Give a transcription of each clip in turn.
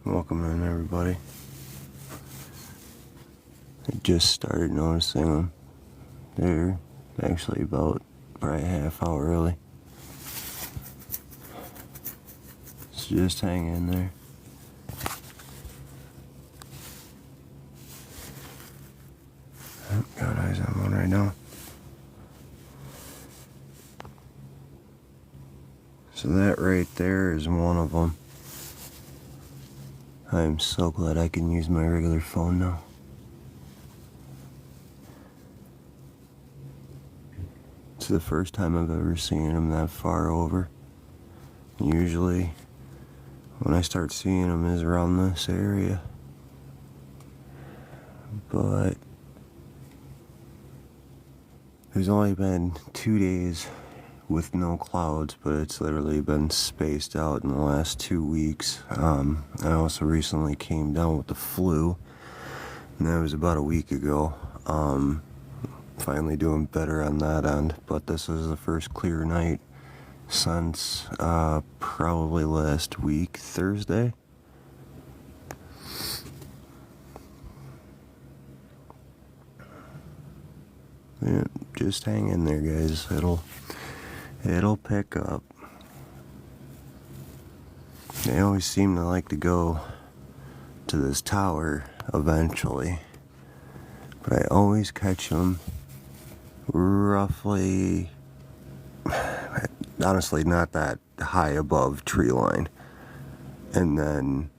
Welcome in, everybody. I just started noticing them. They're actually about probably a half hour early. So just hang in there. Got eyes on one right now. So that right there is one of them. I am so glad I can use my regular phone now. It's the first time I've ever seen them that far over. Usually, when I start seeing them is around this area. But there's only been 2 days with no clouds, but it's literally been spaced out in the last 2 weeks. I also recently came down with the flu, and that was about a week ago. Finally doing better on that end, but this is the first clear night since probably last week, Thursday. Yeah, just hang in there, guys. It'll pick up. They always seem to like to go to this tower eventually, but I always catch them roughly, honestly, not that high above tree line, and then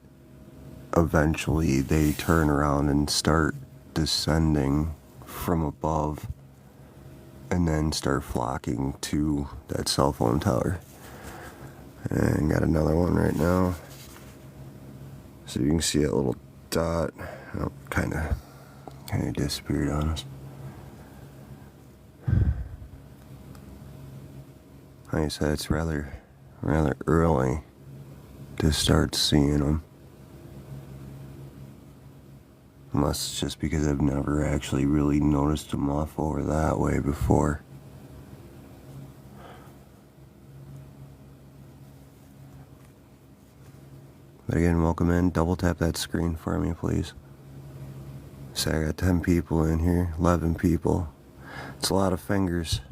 eventually they turn around and start descending from above and then start flocking to that cell phone tower. And got another one right now. So you can see a little dot. Oh, kind of disappeared on us. Like I said, it's rather early to start seeing them. Unless it's just because I've never actually really noticed them off over that way before. But again, welcome in. Double tap that screen for me, please. So I got 10 people in here, 11 people. It's a lot of fingers.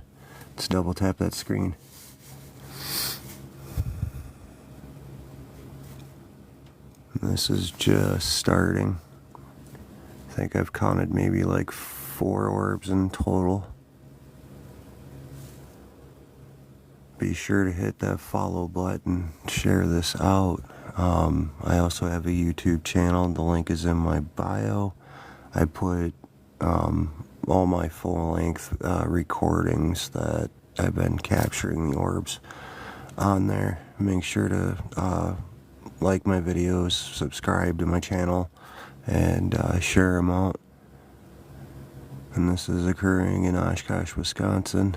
Let's double tap that screen. This is just starting. I think I've counted maybe like 4 orbs in total. Be sure to hit that follow button, share this out. I also have a YouTube channel. The link is in my bio. I put all my full-length recordings that I've been capturing the orbs on there. Make sure to like my videos, subscribe to my channel, and share them out. And this is occurring in Oshkosh, Wisconsin.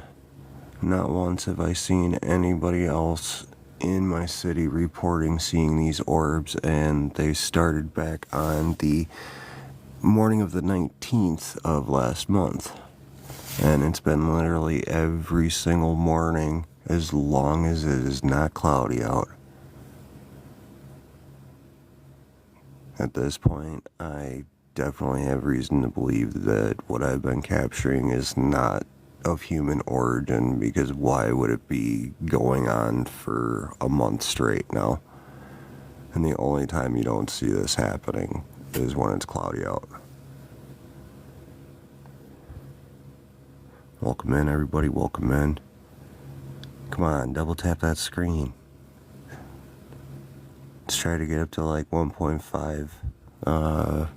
Not once have I seen anybody else in my city reporting seeing these orbs, and they started back on the morning of the 19th of last month. And it's been literally every single morning as long as it is not cloudy out. At this point, I definitely have reason to believe that what I've been capturing is not of human origin, because why would it be going on for a month straight now? And the only time you don't see this happening is when it's cloudy out. Welcome in, everybody, welcome in. Come on, double tap that screen. Let's try to get up to like 1.5,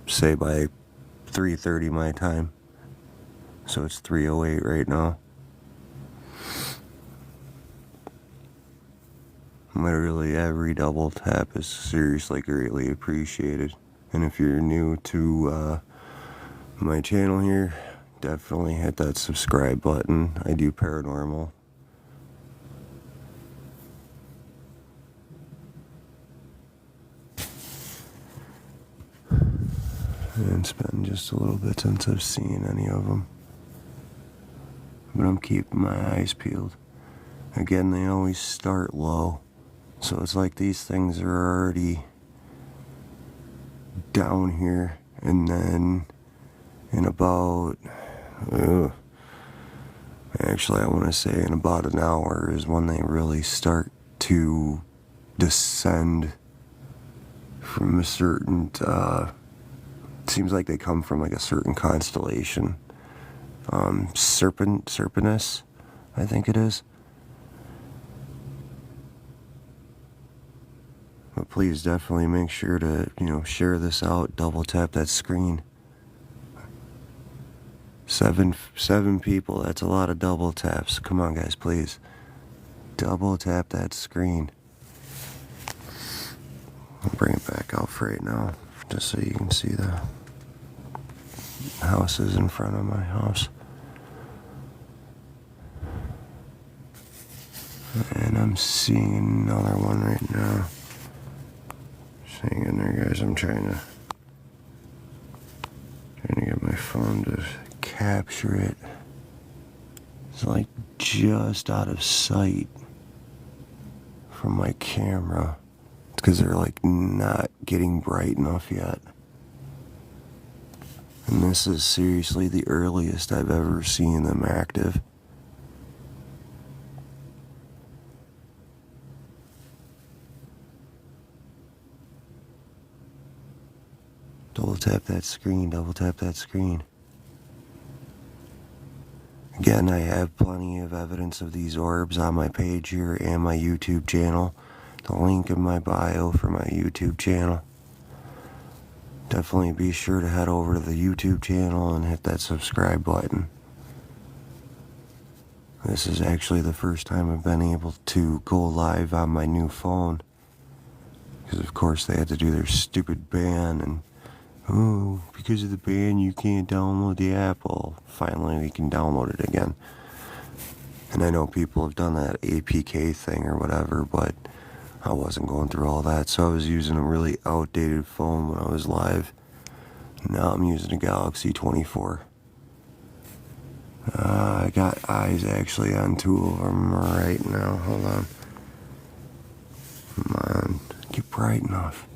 say by 3:30 my time. So it's 3:08 right now. Literally every double tap is seriously greatly appreciated. And if you're new to my channel here, definitely hit that subscribe button. I do paranormal. And it's been just a little bit since I've seen any of them. But I'm keeping my eyes peeled. Again, they always start low. So it's like these things are already down here, and then in about, actually I want to say in about an hour is when they really start to descend from a certain, seems like they come from like a certain constellation. Serpentis, I think it is. But please definitely make sure to, share this out, double tap that screen. Seven people, that's a lot of double taps. Come on guys, please. Double tap that screen. I'll bring it back out for right now, just so you can see the houses in front of my house. And I'm seeing another one right now. Just hang in there, guys. I'm trying to get my phone to capture it. It's like just out of sight from my camera. It's because they're like not getting bright enough yet. And this is seriously the earliest I've ever seen them active. Double tap that screen, double tap that screen. Again, I have plenty of evidence of these orbs on my page here and my YouTube channel. The link in my bio for my YouTube channel. Definitely be sure to head over to the YouTube channel and hit that subscribe button. This is actually the first time I've been able to go live on my new phone. Because of course they had to do their stupid ban, and because of the ban you can't download the app. Well, finally we can download it again. And I know people have done that APK thing or whatever, but I wasn't going through all that, so I was using a really outdated phone when I was live. Now I'm using a Galaxy 24. I got eyes actually on two of them right now. Hold on. Come on, get bright enough.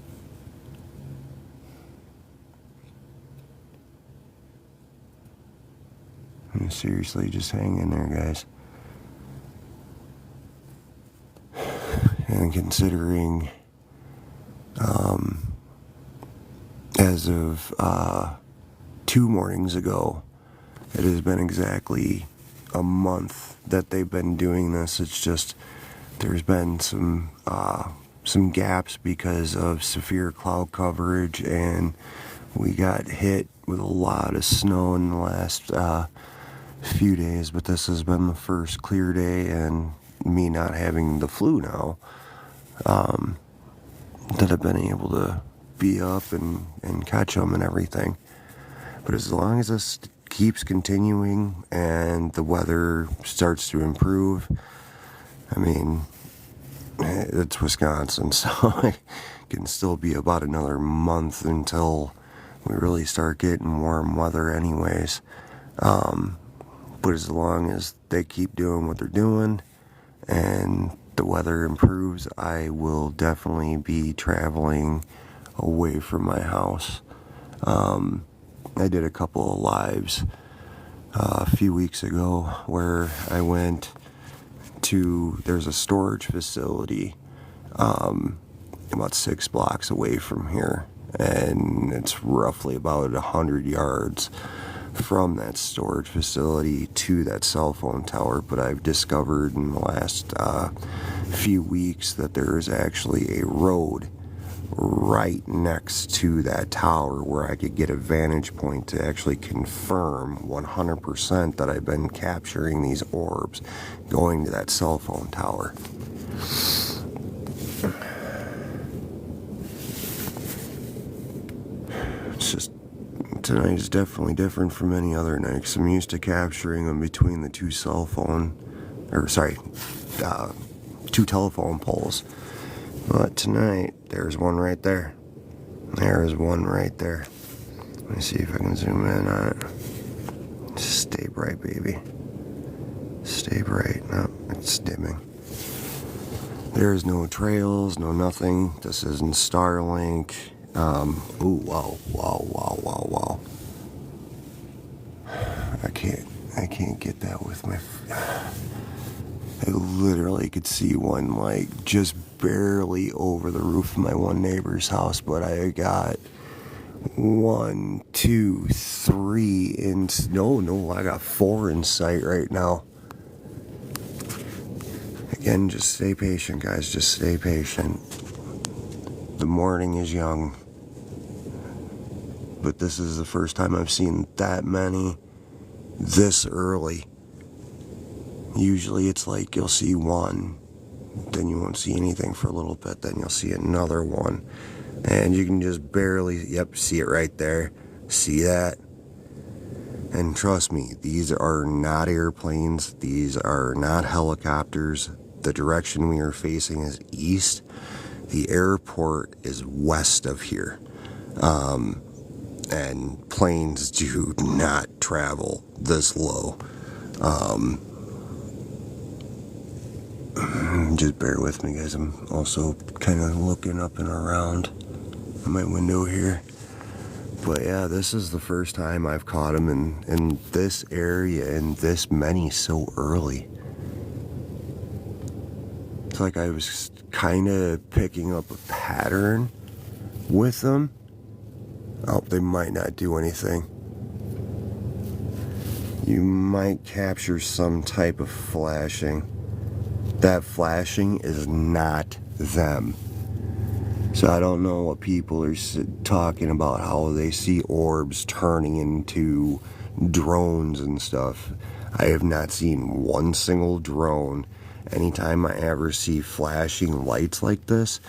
And seriously, just hang in there, guys. And considering, as of 2 mornings ago, it has been exactly a month that they've been doing this. It's just there's been some gaps because of severe cloud coverage, and we got hit with a lot of snow in the last few days. But this has been the first clear day, and me not having the flu now, that I've been able to be up and catch them and everything. But as long as this keeps continuing and the weather starts to improve, I mean, it's Wisconsin, so it can still be about another month until we really start getting warm weather anyways. But as long as they keep doing what they're doing and the weather improves, I will definitely be traveling away from my house. I did a couple of lives a few weeks ago where I went to, there's a storage facility about 6 blocks away from here, and it's roughly about 100 yards from that storage facility to that cell phone tower. But I've discovered in the last few weeks that there is actually a road right next to that tower where I could get a vantage point to actually confirm 100% that I've been capturing these orbs going to that cell phone tower. It's just, tonight is definitely different from any other night, 'cause I'm used to capturing them between the two two telephone poles. But tonight, there's one right there. There is one right there. Let me see if I can zoom in on it. Just stay bright, baby. Stay bright. No, it's dimming. There's no trails, no nothing. This isn't Starlink. Ooh, wow, wow, wow, wow, wow. I can't get that with my. I literally could see one like just barely over the roof of my one neighbor's house, but I got 1, 2, 3 in. No, I got 4 in sight right now. Again, just stay patient, guys. Just stay patient. The morning is young, but this is the first time I've seen that many this early. Usually it's like you'll see one, then you won't see anything for a little bit, then you'll see another one. And you can just barely, see it right there. See that? And trust me, these are not airplanes. These are not helicopters. The direction we are facing is east. The airport is west of here. And planes do not travel this low. Just bear with me, guys. I'm also kind of looking up and around my window here. But yeah, this is the first time I've caught them in this area and this many so early. It's like I was kind of picking up a pattern with them. Oh, they might not do anything. You might capture some type of flashing. That flashing is not them. So I don't know what people are talking about, how they see orbs turning into drones and stuff. I have not seen one single drone. Anytime I ever see flashing lights like this,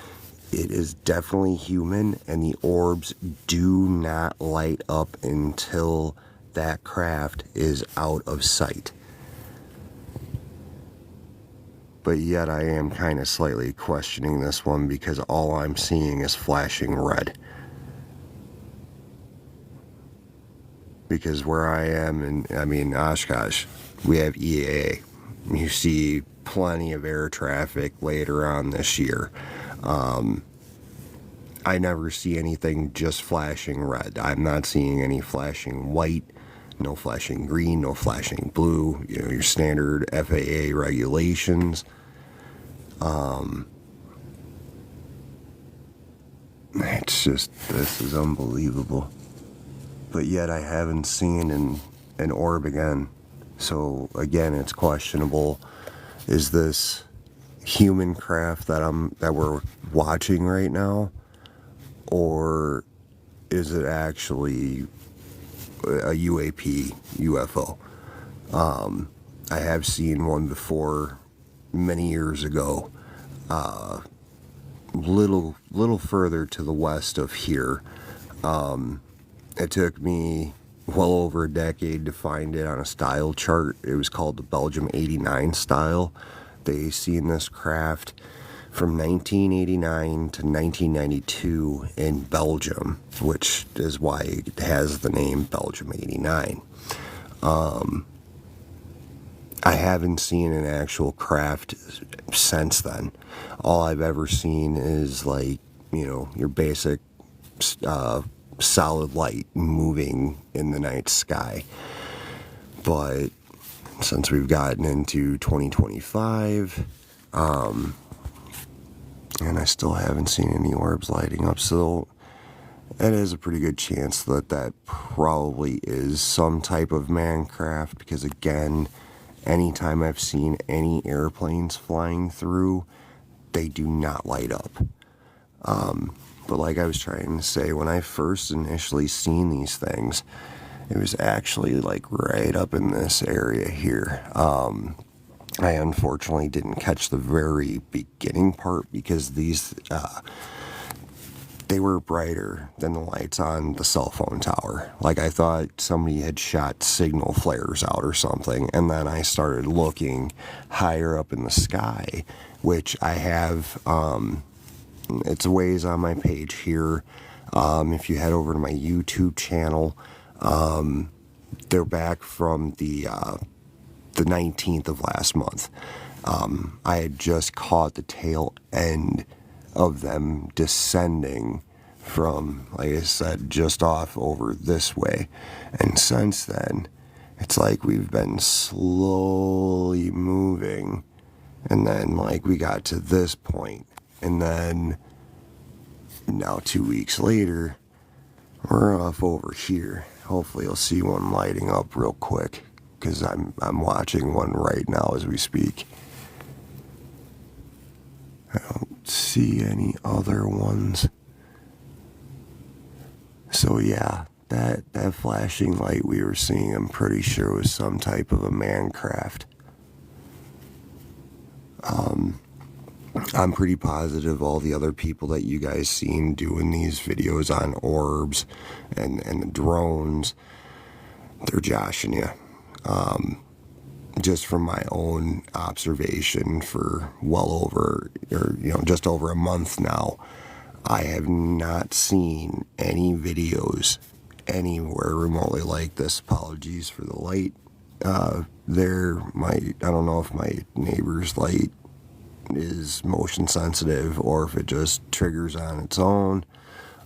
it is definitely human, and the orbs do not light up until that craft is out of sight. But yet I am kind of slightly questioning this one because all I'm seeing is flashing red. Because where I am, in Oshkosh, we have EAA. You see plenty of air traffic later on this year. I never see anything just flashing red. I'm not seeing any flashing white, no flashing green, no flashing blue, your standard FAA regulations. It's just, this is unbelievable. But yet I haven't seen an orb again. So again, it's questionable. Is this human craft that we're watching right now, or is it actually a UAP, UFO? I have seen one before many years ago, little further to the west of here. It took me well over a decade to find it on a style chart. It was called the Belgium 89 style. They seen this craft from 1989 to 1992 in Belgium, which is why it has the name Belgium 89. I haven't seen an actual craft since then. All I've ever seen is your basic solid light moving in the night sky. But since we've gotten into 2025, and I still haven't seen any orbs lighting up, so it is a pretty good chance that probably is some type of manned craft, because again, anytime I've seen any airplanes flying through, they do not light up. But like I was trying to say, when I first initially seen these things, it was actually like right up in this area here. I unfortunately didn't catch the very beginning part because these, they were brighter than the lights on the cell phone tower. Like I thought somebody had shot signal flares out or something. And then I started looking higher up in the sky, which I have, it's a ways on my page here. If you head over to my YouTube channel, they're back from the 19th of last month. I had just caught the tail end of them descending from, like I said, just off over this way. And since then, it's like we've been slowly moving. And then, like, we got to this point. And then, now 2 weeks later, we're off over here. Hopefully you'll see one lighting up real quick, because I'm watching one right now as we speak. I don't see any other ones. So yeah, that flashing light we were seeing, I'm pretty sure was some type of a man craft. I'm pretty positive all the other people that you guys seen doing these videos on orbs and the drones, they're joshing you. Just from my own observation for just over a month now, I have not seen any videos anywhere remotely like this. Apologies for the light. I don't know if my neighbor's light is motion sensitive or if it just triggers on its own,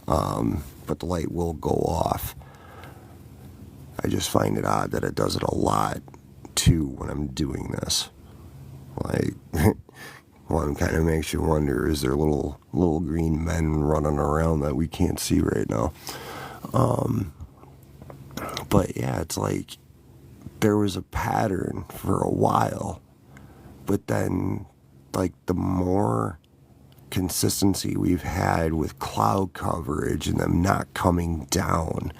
but the light will go off. I just find it odd that it does it a lot too when I'm doing this. Like, one kind of makes you wonder, is there little green men running around that we can't see right now? But yeah, it's like there was a pattern for a while, but then, like, the more consistency we've had with cloud coverage and them not coming down,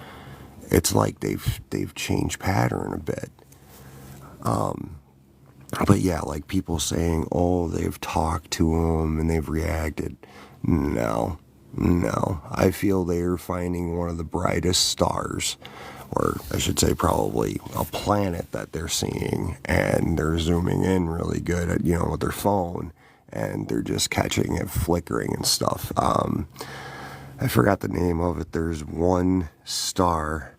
it's like they've changed pattern a bit. But yeah, like people saying, oh, they've talked to them and they've reacted. No. I feel they're finding one of the brightest stars, or I should say probably a planet that they're seeing, and they're zooming in really good at, with their phone, and they're just catching it flickering and stuff. I forgot the name of it. There's one star,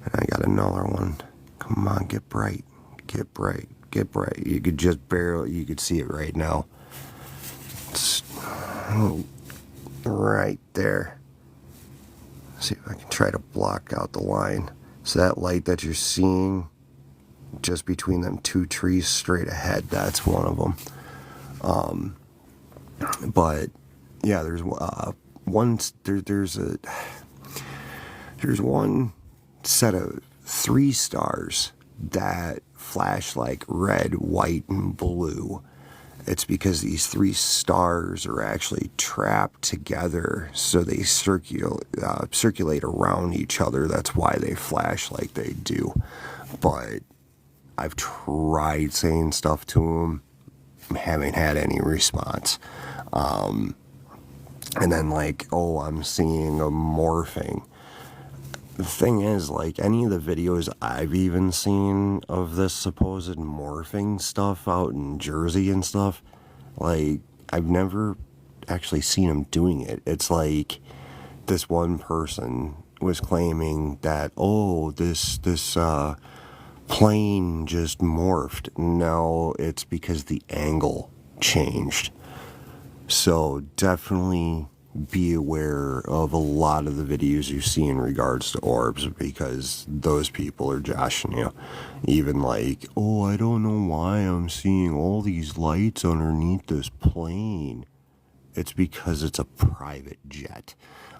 and I got another one. Come on, get bright. You could you could see it right now. It's right there. See if I can try to block out the line. So that light that you're seeing just between them two trees straight ahead, that's one of them. But yeah, there's one set of 3 stars that flash like red, white, and blue. It's because these 3 stars are actually trapped together, so they circulate around each other. That's why they flash like they do. But I've tried saying stuff to them, haven't had any response. And then like, oh, I'm seeing a morphing. The thing is, like, any of the videos I've even seen of this supposed morphing stuff out in Jersey and stuff, like, I've never actually seen them doing it. It's like this one person was claiming that, oh, this plane just morphed. No, it's because the angle changed. So definitely be aware of a lot of the videos you see in regards to orbs, because those people are joshing you. Even like, oh, I don't know why I'm seeing all these lights underneath this plane. It's because it's a private jet.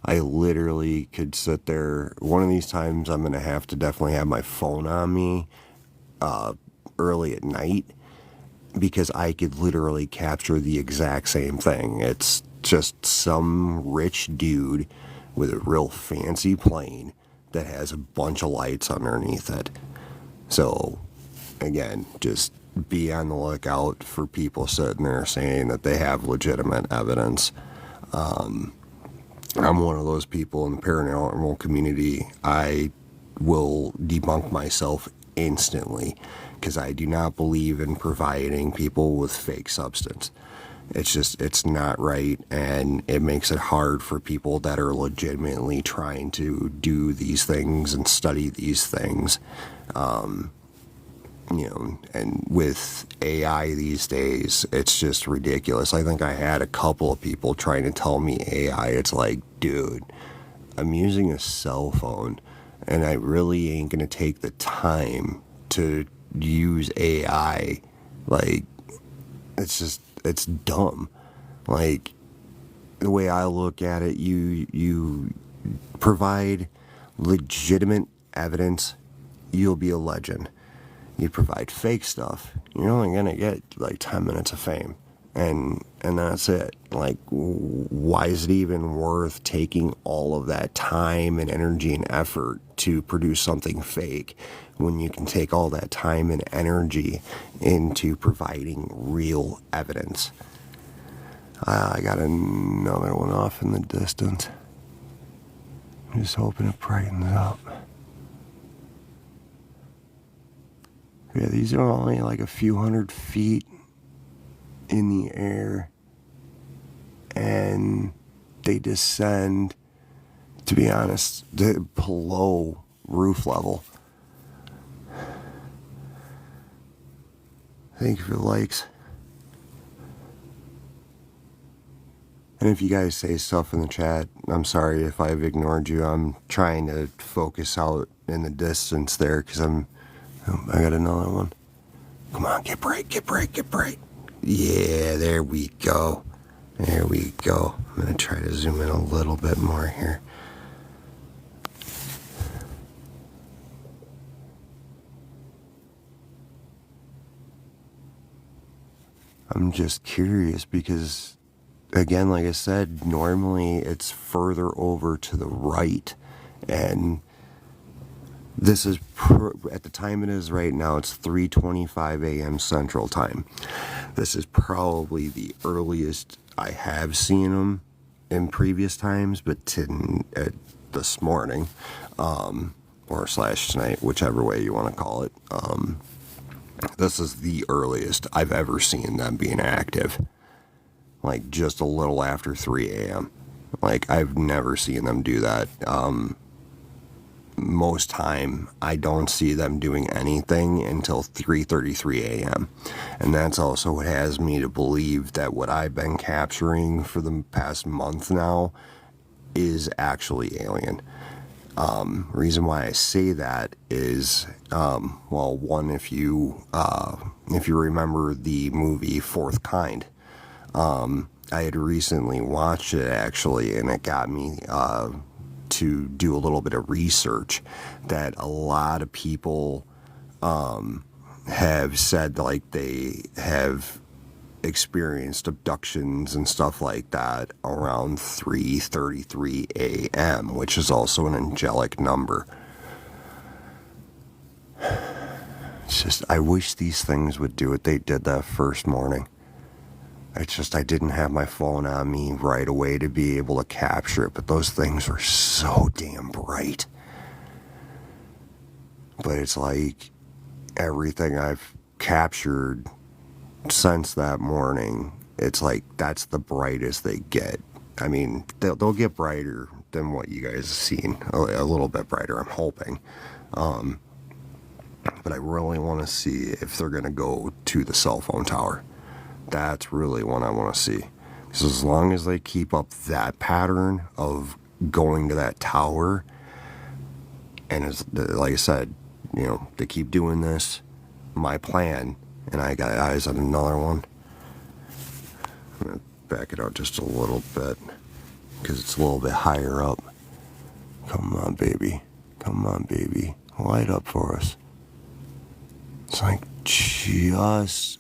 I literally could sit there. One of these times I'm going to have to definitely have my phone on me early at night, because I could literally capture the exact same thing. It's just some rich dude with a real fancy plane that has a bunch of lights underneath it. So, again, just be on the lookout for people sitting there saying that they have legitimate evidence. I'm one of those people in the paranormal community. I will debunk myself instantly, because I do not believe in providing people with fake substance. It's not right, and it makes it hard for people that are legitimately trying to do these things and study these things. and with AI these days, it's just ridiculous. I think I had a couple of people trying to tell me AI. It's like, dude, I'm using a cell phone, and I really ain't gonna take the time to use AI. Like, it's dumb. Like, the way I look at it, you provide legitimate evidence, you'll be a legend. You provide fake stuff, you're only gonna get like 10 minutes of fame, and that's it. Like, why is it even worth taking all of that time and energy and effort to produce something fake when you can take all that time and energy into providing real evidence? I got another one off in the distance. I'm just hoping it brightens up. Yeah, these are only like a few hundred feet in the air, and they descend, to be honest, below roof level. Thank you for the likes. And if you guys say stuff in the chat, I'm sorry if I've ignored you. I'm trying to focus out in the distance there because I got another one. Come on, get bright, get bright, get bright. Yeah, there we go. There we go. I'm going to try to zoom in a little bit more here. I'm just curious because, again, like I said, normally it's further over to the right. And this is, at the time it is right now, it's 3:25 a.m. Central Time. This is probably the earliest I have seen them in previous times, but this morning, or slash tonight, whichever way you want to call it, this is the earliest I've ever seen them being active. Like, just a little after 3 a.m. Like, I've never seen them do that. Most time I don't see them doing anything until 3:33 a.m. And that's also what has me to believe that what I've been capturing for the past month now is actually alien. Reason why I say that is, well, one, if you remember the movie Fourth Kind, I had recently watched it actually, and it got me to do a little bit of research that a lot of people have said, like, they have experienced abductions and stuff like that around 3:33 a.m., which is also an angelic number. It's just, I wish these things would do what they did that first morning. It's just, I didn't have my phone on me right away to be able to capture it, but those things were so damn bright. But it's like everything I've captured since that morning, it's like that's the brightest they get. I mean, they'll get brighter than what you guys have seen, a little bit brighter, I'm hoping. But I really want to see if they're going to go to the cell phone tower. That's really what I want to see. Because as long as they keep up that pattern of going to that tower, and as, like I said, they keep doing this, my plan, and I got eyes on another one. I'm going to back it out just a little bit because it's a little bit higher up. Come on, baby. Come on, baby. Light up for us. It's like just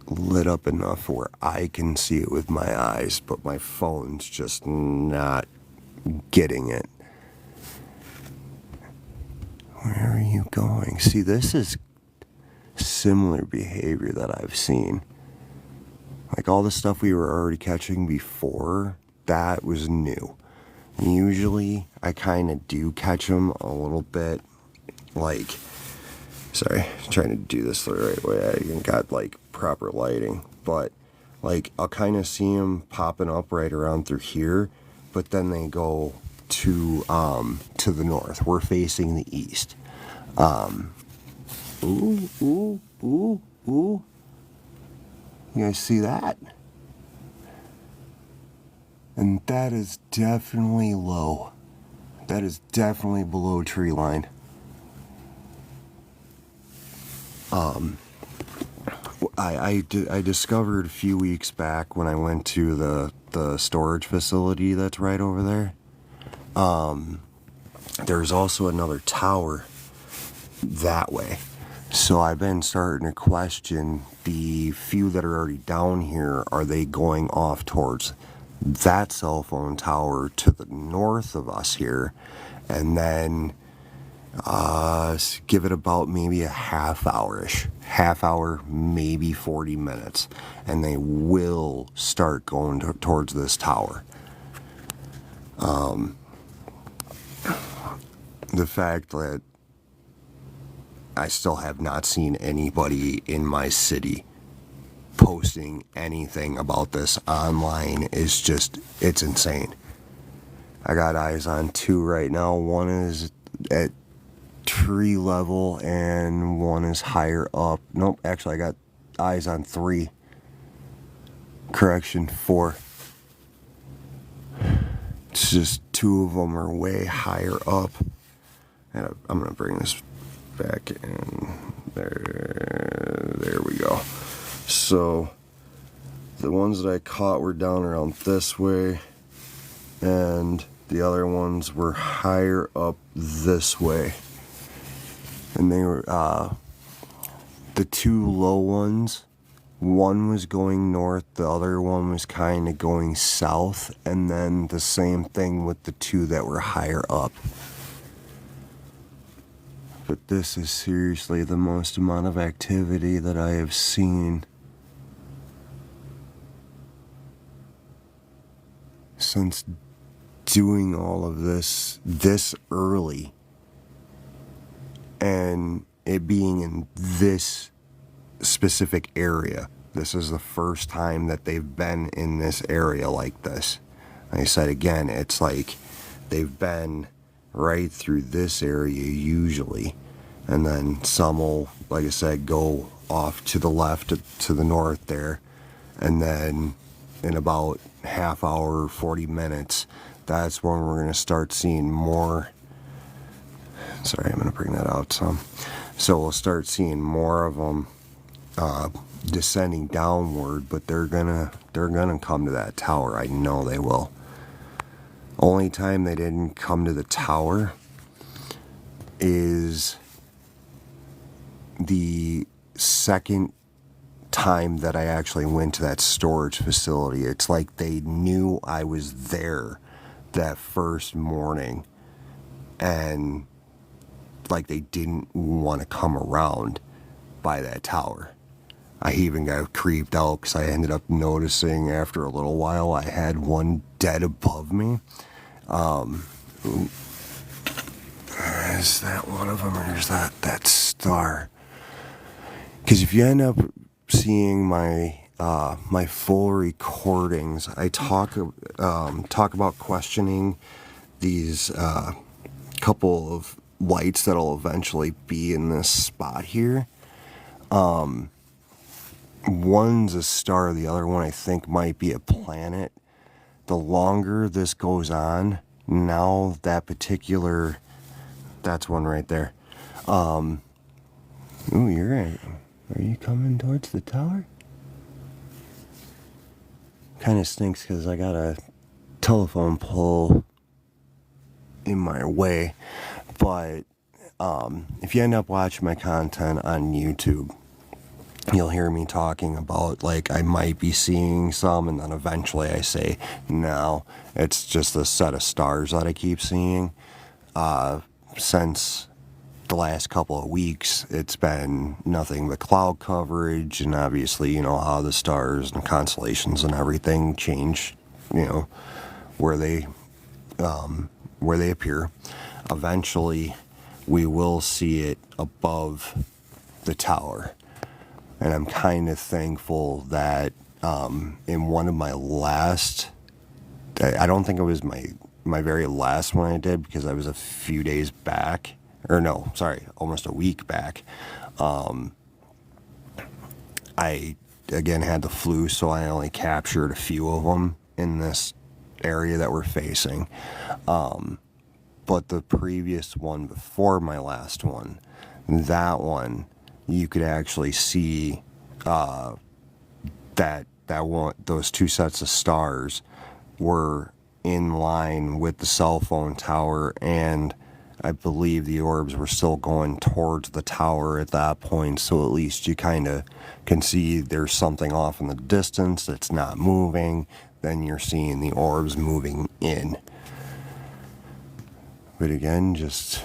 lit up enough where I can see it with my eyes, but my phone's just not getting it. Where are you going? See, this is similar behavior that I've seen. Like all the stuff we were already catching before, that was new. Usually I kind of do catch them a little bit, like, sorry, I'm trying to do this the right way. I even got like proper lighting, but like I'll kind of see them popping up right around through here, but then they go to the north. We're facing the east. Ooh, ooh, ooh, ooh. You guys see that? And that is definitely low. That is definitely below tree line. I discovered a few weeks back when I went to the storage facility that's right over there. There's also another tower that way. So I've been starting to question the few that are already down here. Are they going off towards that cell phone tower to the north of us here? And then give it about maybe a half hour, maybe 40 minutes, and they will start going towards this tower. The fact that I still have not seen anybody in my city posting anything about this online is just, it's insane. I got eyes on two right now. One is at tree level and one is higher up. Nope, actually I got eyes on three. Correction, four. It's just two of them are way higher up. And I'm going to bring this back in. There we go. So the ones that I caught were down around this way, and the other ones were higher up this way. And they were the two low ones. One was going north, the other one was kind of going south, and then the same thing with the two that were higher up. But this is seriously the most amount of activity that I have seen since doing all of this early, and it being in this specific area. This is the first time that they've been in this area like this. Like I said again, it's like they've been right through this area usually, and then some will, like I said, go off to the left to the north there, and then in about half hour, 40 minutes, that's when we're going to start seeing more. Sorry, I'm going to bring that out some. So we'll start seeing more of them descending downward, but they're gonna come to that tower. I know they will. Only time they didn't come to the tower is the second time that I actually went to that storage facility. It's like they knew I was there that first morning, and like they didn't want to come around by that tower. I even got creeped out because I ended up noticing after a little while I had one dead above me. Is that one of them, or is that star? Because if you end up seeing my my full recordings, I talk about questioning these couple of lights that'll eventually be in this spot here. One's a star, the other one I think might be a planet. The longer this goes on, now that particular, that's one right there. Ooh, you're right. Are you coming towards the tower? Kind of stinks because I got a telephone pole in my way. But if you end up watching my content on YouTube, you'll hear me talking about, like, I might be seeing some, and then eventually I say, no, it's just a set of stars that I keep seeing. Since the last couple of weeks, it's been nothing but cloud coverage, and obviously, you know, how the stars and constellations and everything change, you know, where they appear. Eventually, we will see it above the tower. And I'm kind of thankful that in one of my last, I don't think it was my very last one I did, because I was a few days back, or no, sorry, almost a week back. I, again, had the flu, so I only captured a few of them in this area that we're facing. But the previous one before my last one, that one, you could actually see that one, those two sets of stars were in line with the cell phone tower, and I believe the orbs were still going towards the tower at that point, so at least you kind of can see there's something off in the distance that's not moving. Then you're seeing the orbs moving in. But again, just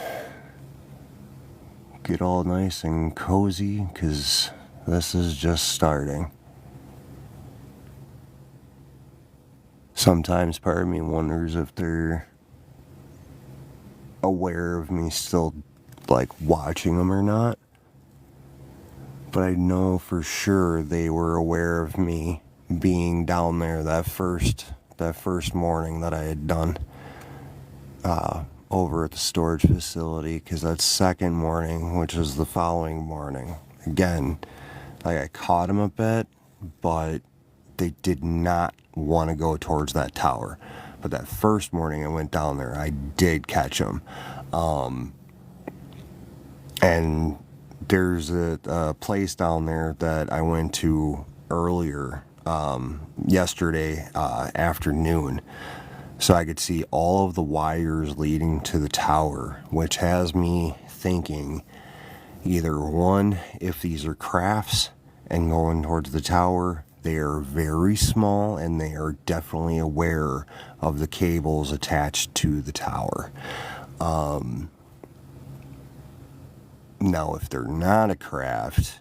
get all nice and cozy, because this is just starting. Sometimes part of me wonders if they're aware of me still, like, watching them or not. But I know for sure they were aware of me being down there that first morning that I had done over at the storage facility, because that second morning, which was the following morning, again, like, I caught them a bit, but they did not want to go towards that tower. But that first morning I went down there, I did catch them. And there's a place down there that I went to earlier yesterday afternoon, so I could see all of the wires leading to the tower, which has me thinking either one, if these are crafts and going towards the tower, they are very small and they are definitely aware of the cables attached to the tower. Now, if they're not a craft,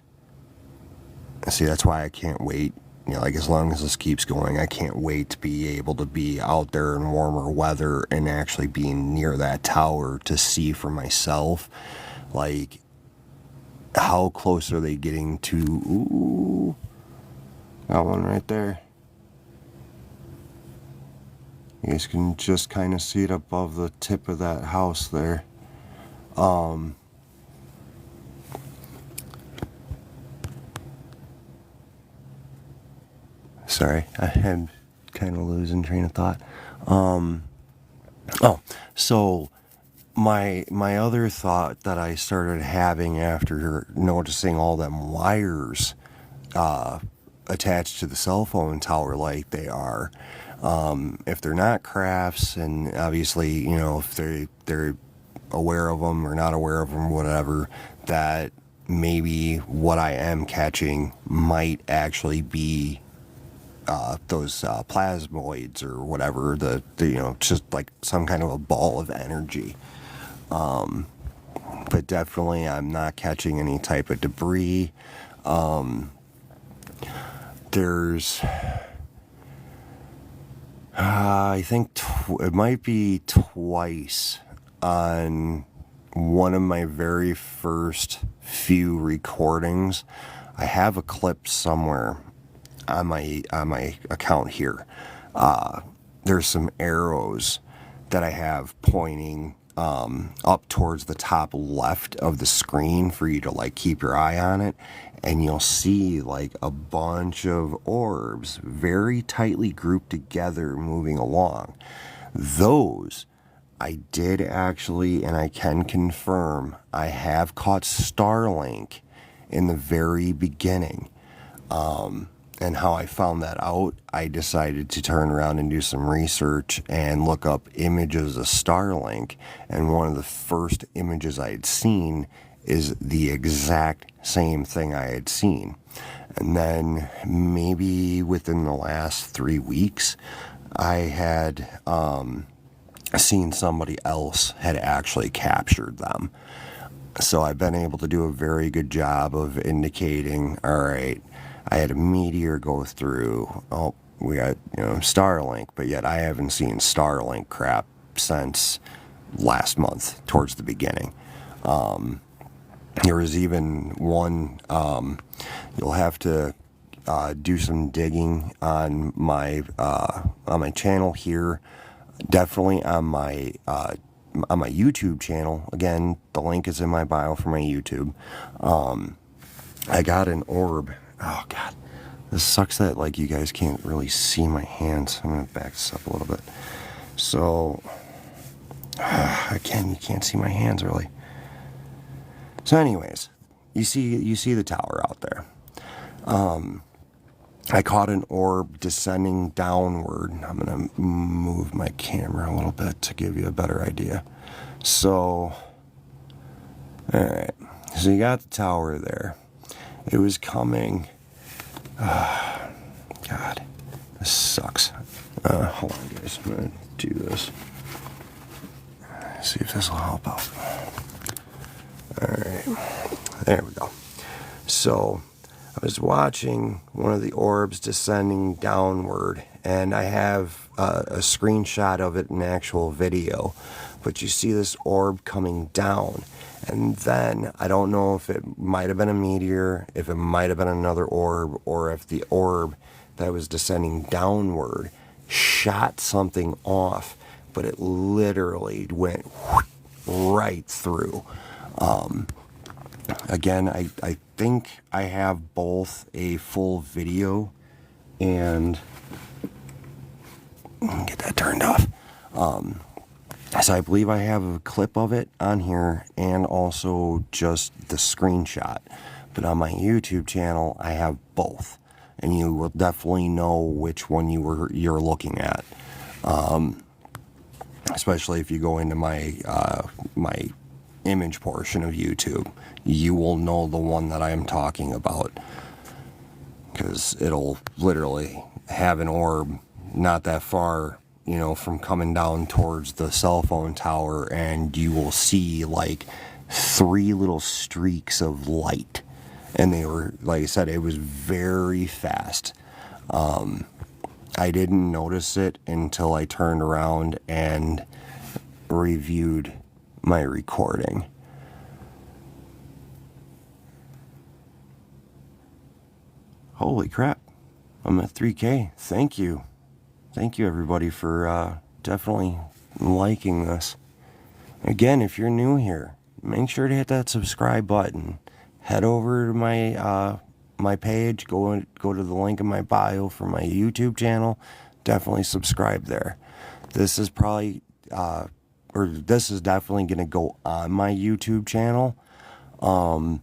see, that's why I can't wait. You know, like, as long as this keeps going, I can't wait to be able to be out there in warmer weather and actually being near that tower to see for myself, like, how close are they getting to... Ooh, that one right there. You guys can just kind of see it above the tip of that house there. Sorry, I am kind of losing train of thought. So my other thought that I started having after noticing all them wires attached to the cell phone tower, like they are, if they're not crafts, and obviously, you know, if they're aware of them or not aware of them, whatever, that maybe what I am catching might actually be those plasmoids or whatever, the you know, just like some kind of a ball of energy. But definitely I'm not catching any type of debris. There's I think it might be twice on one of my very first few recordings. I have a clip somewhere on my account here. There's some arrows that I have pointing up towards the top left of the screen for you to, like, keep your eye on it, and you'll see, like, a bunch of orbs very tightly grouped together moving along. Those I did actually, and I can confirm, I have caught Starlink in the very beginning. And how I found that out, I decided to turn around and do some research and look up images of Starlink. And one of the first images I had seen is the exact same thing I had seen. And then maybe within the last 3 weeks, I had seen somebody else had actually captured them. So I've been able to do a very good job of indicating, all right, I had a meteor go through. Oh, we got, you know, Starlink, but yet I haven't seen Starlink crap since last month, towards the beginning. There was even one, you'll have to do some digging on my channel here. Definitely on my on my YouTube channel. Again, the link is in my bio for my YouTube. I got an orb. Oh God, this sucks that like you guys can't really see my hands. I'm gonna back this up a little bit. So again, you can't see my hands really. So anyways, you see the tower out there. I caught an orb descending downward. I'm going to move my camera a little bit to give you a better idea. So, alright. So you got the tower there. It was coming. God, this sucks. Hold on, guys. I'm going to do this. See if this will help out. Alright. There we go. So, I was watching one of the orbs descending downward, and I have a screenshot of it in actual video. But you see this orb coming down, and then I don't know if it might have been a meteor, if it might have been another orb, or if the orb that was descending downward shot something off, but it literally went right through. Again, I think I have both a full video and get that turned off. So I believe I have a clip of it on here and also just the screenshot. But on my YouTube channel, I have both, and you will definitely know which one you're looking at. Especially if you go into my my image portion of YouTube, you will know the one that I am talking about, because it'll literally have an orb not that far, you know, from coming down towards the cell phone tower, and you will see like 3 little streaks of light, and they were, like I said, it was very fast. I didn't notice it until I turned around and reviewed my recording. Holy crap, I'm at 3K. Thank you everybody for definitely liking this. Again, if you're new here, make sure to hit that subscribe button. Head over to my my page, go to the link in my bio for my YouTube channel. Definitely subscribe there. This is probably this is definitely going to go on my YouTube channel. So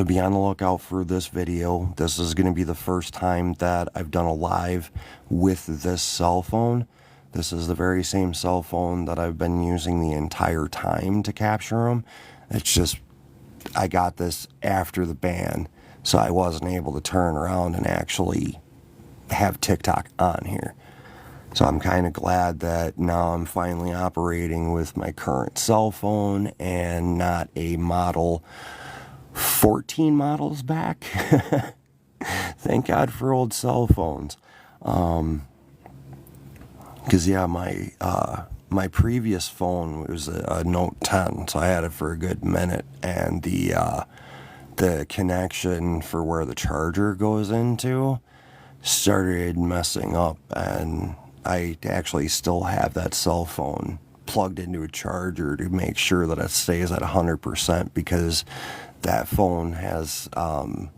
be on the lookout for this video. This is going to be the first time that I've done a live with this cell phone. This is the very same cell phone that I've been using the entire time to capture them. It's just, I got this after the ban, so I wasn't able to turn around and actually have TikTok on here. So I'm kind of glad that now I'm finally operating with my current cell phone and not a model 14 models back. Thank God for old cell phones. Because yeah, my previous phone was a Note 10, so I had it for a good minute, and the connection for where the charger goes into started messing up, and I actually still have that cell phone plugged into a charger to make sure that it stays at 100%, because that phone has an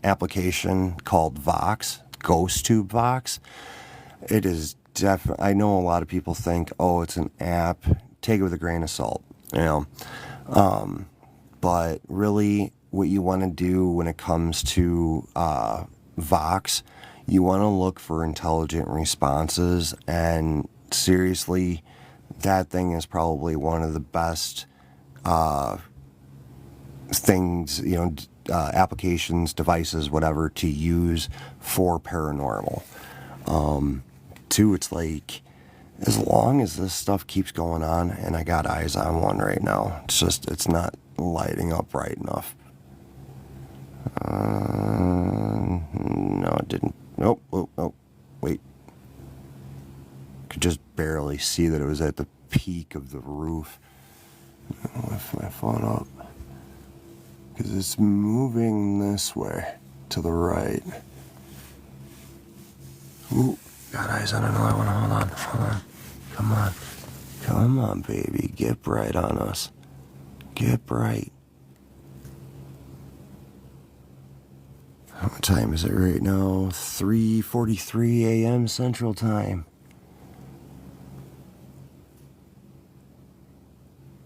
application called Vox, GhostTube Vox. It is definitely, I know a lot of people think, oh, it's an app, take it with a grain of salt, you know. But really, what you want to do when it comes to Vox, you want to look for intelligent responses, and seriously, that thing is probably one of the best things, you know, applications, devices, whatever, to use for paranormal. Two, it's like, as long as this stuff keeps going on, and I got eyes on one right now, it's just, it's not lighting up right enough. No, it didn't. Nope, oh, wait. Could just barely see that it was at the peak of the roof. I'll lift my phone up, because it's moving this way to the right. Ooh, got eyes on another one. Hold on. Come Come on, baby. Get bright on us. Get bright. What time is it right now? 3:43 a.m. Central Time.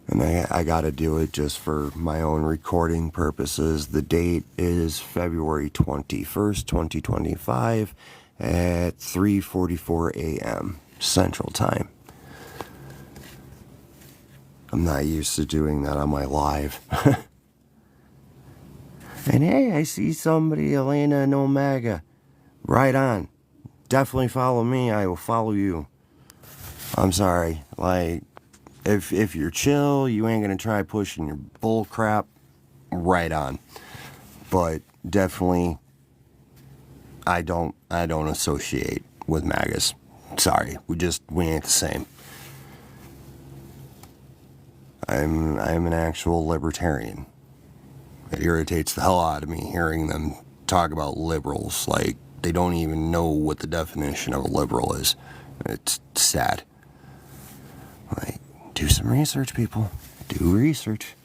And I gotta do it just for my own recording purposes. The date is February 21st, 2025 at 3:44 a.m. Central Time. I'm not used to doing that on my live. And hey, I see somebody, Elena and Omega. Right on. Definitely follow me. I will follow you. I'm sorry. Like, if you're chill, you ain't gonna try pushing your bull crap. Right on. But definitely, I don't associate with MAGAs. Sorry, we ain't the same. I'm an actual libertarian. It irritates the hell out of me hearing them talk about liberals like they don't even know what the definition of a liberal is. It's sad. Like, do some research, people. Do research.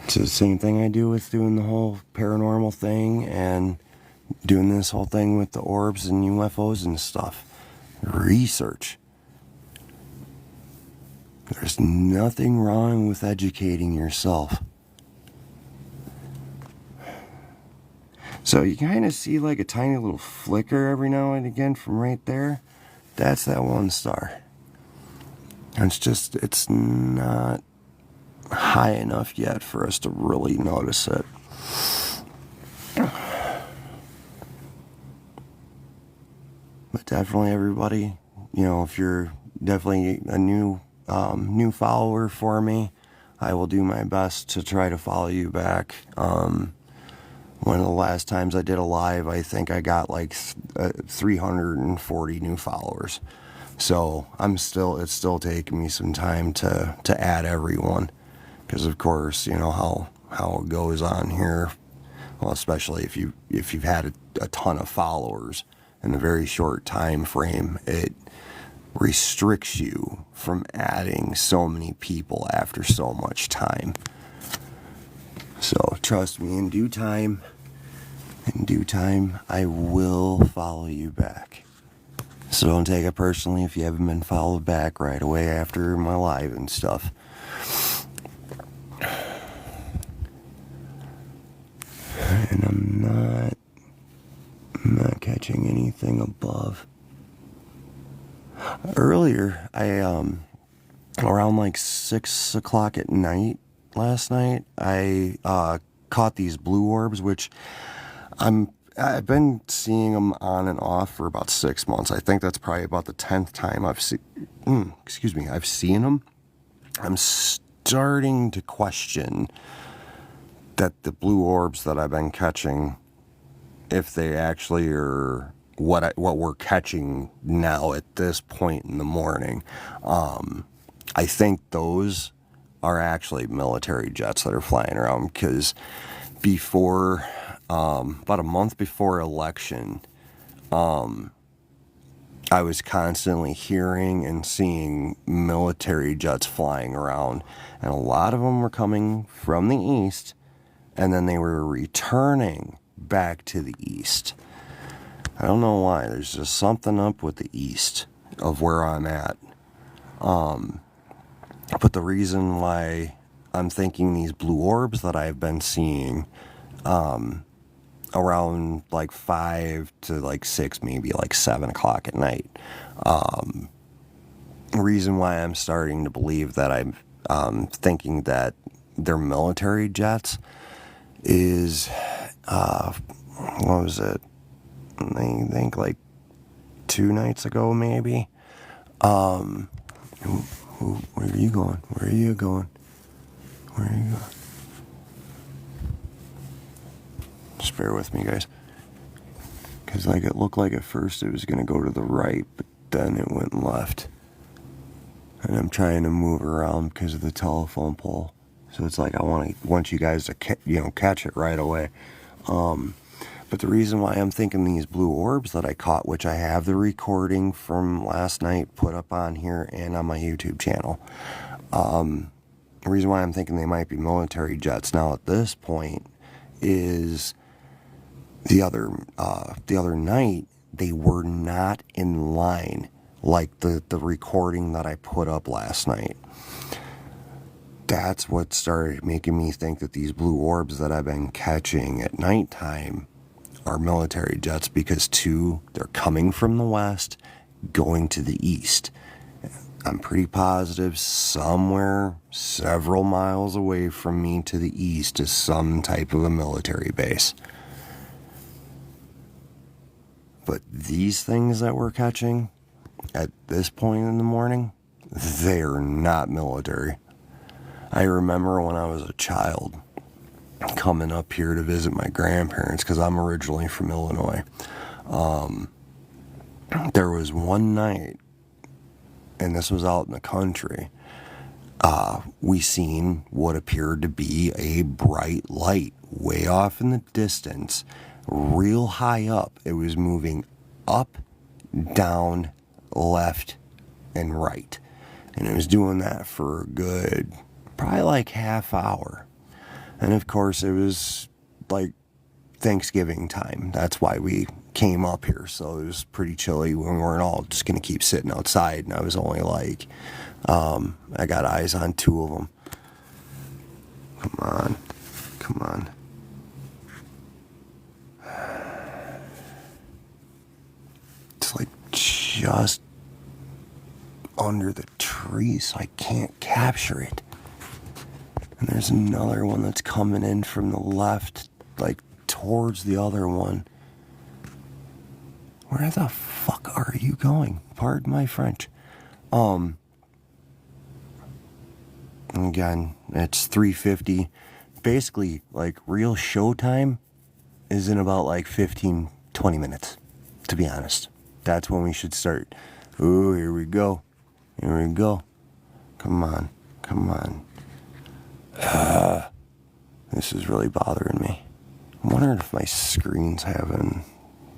It's the same thing I do with doing the whole paranormal thing and doing this whole thing with the orbs and UFOs and stuff. Research. There's nothing wrong with educating yourself. So you kind of see like a tiny little flicker every now and again from right there. That's that one star. And it's not high enough yet for us to really notice it. But definitely everybody, if you're definitely a new follower for me, I will do my best to try to follow you back. One of the last times I did a live, I think I got like 340 new followers. So it's still taking me some time to add everyone. Because of course, how it goes on here. Well, especially if you've had a ton of followers in a very short time frame, it restricts you from adding so many people after so much time. So trust me, in due time, I will follow you back. So don't take it personally if you haven't been followed back right away after my live and stuff. And I'm not catching anything above. Earlier, I around like 6 o'clock at night last night, I caught these blue orbs, which I've been seeing them on and off for about 6 months. I think that's probably about the 10th time I've seen them. I'm starting to question that the blue orbs that I've been catching, if they actually are what we're catching now at this point in the morning. I think those are actually military jets that are flying around, because before, about a month before election, I was constantly hearing and seeing military jets flying around, and a lot of them were coming from the east, and then they were returning back to the east. I don't know why. There's just something up with the east of where I'm at. But the reason why I'm thinking these blue orbs that I've been seeing around like 5 to like 6, maybe like 7 o'clock at night. The reason why I'm starting to believe that I'm thinking that they're military jets is, what was it? I think like 2 nights ago, maybe. Where are you going? Where are you going? Where are you going? Just bear with me, guys. Because like it looked like at first it was going to go to the right, but then it went left. And I'm trying to move around because of the telephone pole. So it's like I want you guys to catch it right away. But the reason why I'm thinking these blue orbs that I caught, which I have the recording from last night put up on here and on my YouTube channel, the reason why I'm thinking they might be military jets now at this point is the other night they were not in line like the recording that I put up last night. That's what started making me think that these blue orbs that I've been catching at nighttime are military jets, because they're coming from the west, going to the east. I'm pretty positive somewhere several miles away from me to the east is some type of a military base. But these things that we're catching at this point in the morning, they're not military. I remember when I was a child coming up here to visit my grandparents, because I'm originally from Illinois. There was one night, and this was out in the country, we seen what appeared to be a bright light way off in the distance, real high up. It was moving up, down, left, and right. And it was doing that for a good, probably like half hour. And of course, it was like Thanksgiving time. That's why we came up here. So it was pretty chilly. We weren't all just going to keep sitting outside. And I was only like, I got eyes on two of them. Come on. It's like just under the tree, so I can't capture it. And there's another one that's coming in from the left, like towards the other one. Where the fuck are you going? Pardon my French. Again, it's 3:50. Basically, like, real showtime is in about like 15, 20 minutes, to be honest. That's when we should start. Ooh, here we go. Come on. This is really bothering me. I'm wondering if my screen's having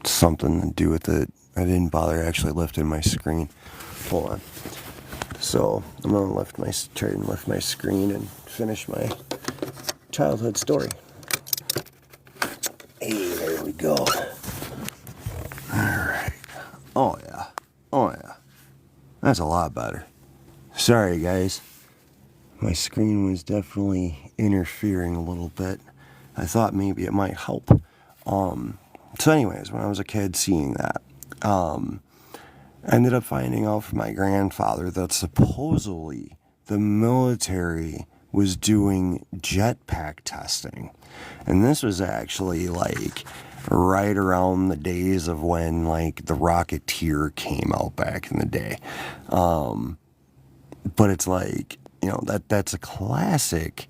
something to do with it. I didn't bother actually lifting my screen. Hold on. So I'm gonna try and lift my screen and finish my childhood story. Hey, there we go. Alright. Oh yeah. That's a lot better. Sorry guys. My screen was definitely interfering a little bit. I thought maybe it might help. So anyways, when I was a kid seeing that, I ended up finding out from my grandfather that supposedly the military was doing jetpack testing. And this was actually like right around the days of when like the Rocketeer came out back in the day. But it's like, that's a classic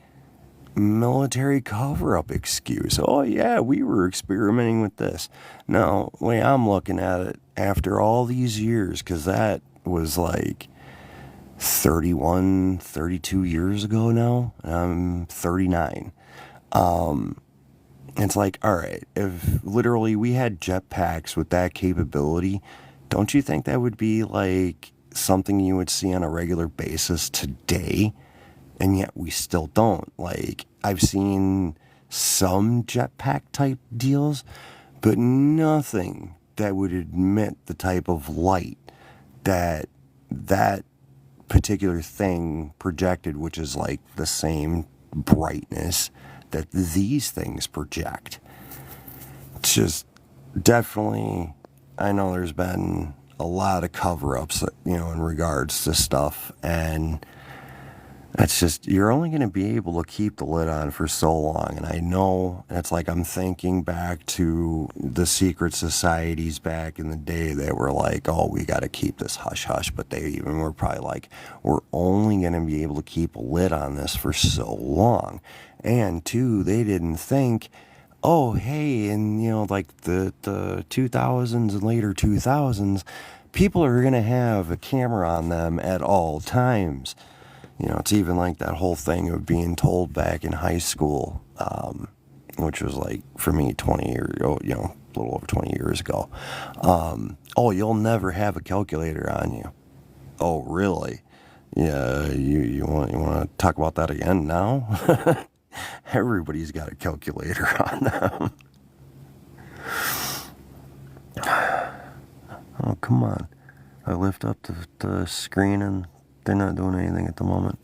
military cover-up excuse. Oh yeah, we were experimenting with this. No, the way I'm looking at it, after all these years, because that was like 31, 32 years ago now, I'm 39. It's like, all right, if literally we had jetpacks with that capability, don't you think that would be like something you would see on a regular basis today? And yet we still don't. Like, I've seen some jetpack type deals, but nothing that would emit the type of light that particular thing projected, which is like the same brightness that these things project. It's just definitely, I know there's been a lot of cover-ups, in regards to stuff, and it's just, you're only going to be able to keep the lid on for so long. And I know, it's like I'm thinking back to the secret societies back in the day that were like, oh, we got to keep this hush-hush. But they even were probably like, we're only going to be able to keep a lid on this for so long. And two, they didn't think, oh, hey, and like the 2000s and later 2000s, people are going to have a camera on them at all times. It's even like that whole thing of being told back in high school, which was like, for me, 20 years, a little over 20 years ago. Oh, you'll never have a calculator on you. Oh, really? Yeah, you want to talk about that again now? Everybody's got a calculator on them. Oh, come on. I lift up the screen and they're not doing anything at the moment.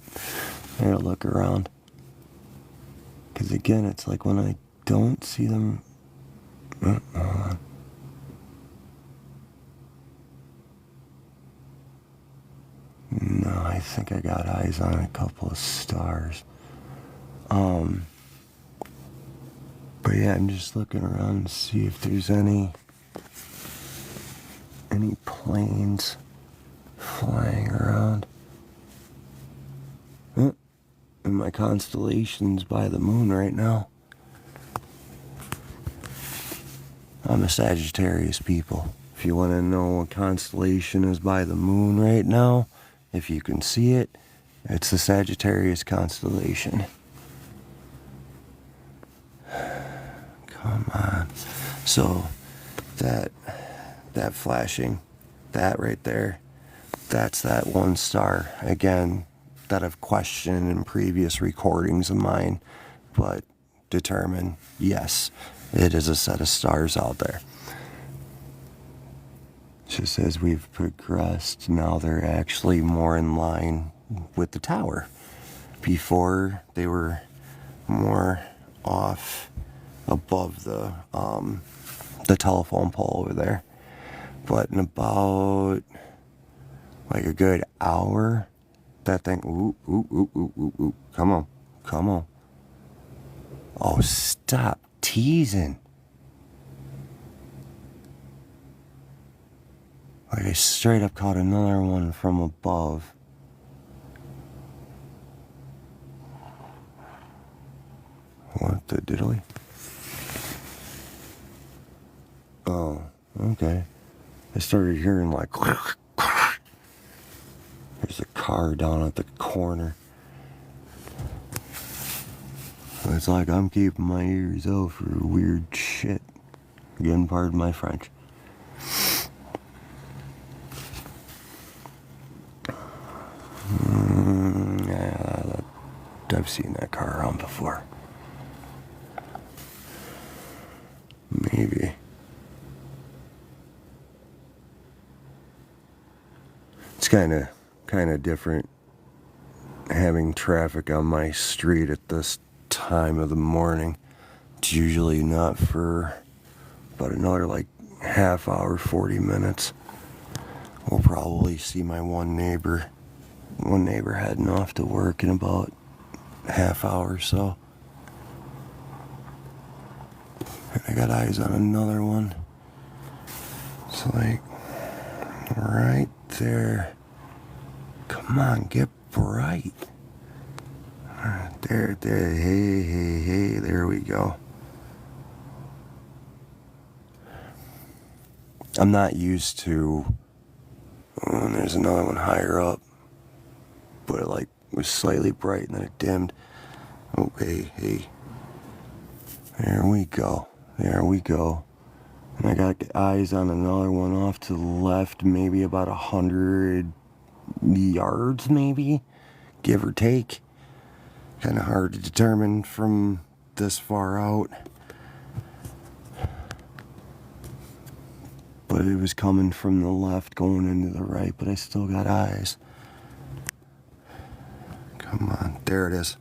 I gotta look around. Because again, it's like when I don't see them... hold on. No, I think I got eyes on a couple of stars. But yeah, I'm just looking around to see if there's any planes flying around. And my constellation's by the moon right now. I'm a Sagittarius, people. If you want to know what constellation is by the moon right now, if you can see it, it's the Sagittarius constellation. Come on. So that flashing, that right there, that's that one star, again, that I've questioned in previous recordings of mine, but determined, yes, it is a set of stars out there. Just as we've progressed, now they're actually more in line with the tower. Before, they were more off above the telephone pole over there. But in about like a good hour, that thing, ooh, come on. Oh, stop teasing. Like I straight up caught another one from above. What the diddly? Oh, okay. I started hearing like, there's a car down at the corner. It's like I'm keeping my ears out for weird shit. Again, pardon my French. Yeah, I've seen that car around before. Maybe. It's kind of different having traffic on my street at this time of the morning. It's usually not for about another like half hour, 40 minutes. We'll probably see my one neighbor heading off to work in about a half hour or so. And I got eyes on another one. It's like right there. Come on, get bright. There, hey, there we go. I'm not used to, there's another one higher up, but it like was slightly bright and then it dimmed. Oh, hey. There we go. And I got eyes on another one off to the left, maybe about 100 yards, maybe, give or take. Kind of hard to determine from this far out. But it was coming from the left, going into the right, but I still got eyes. Come on, there it is.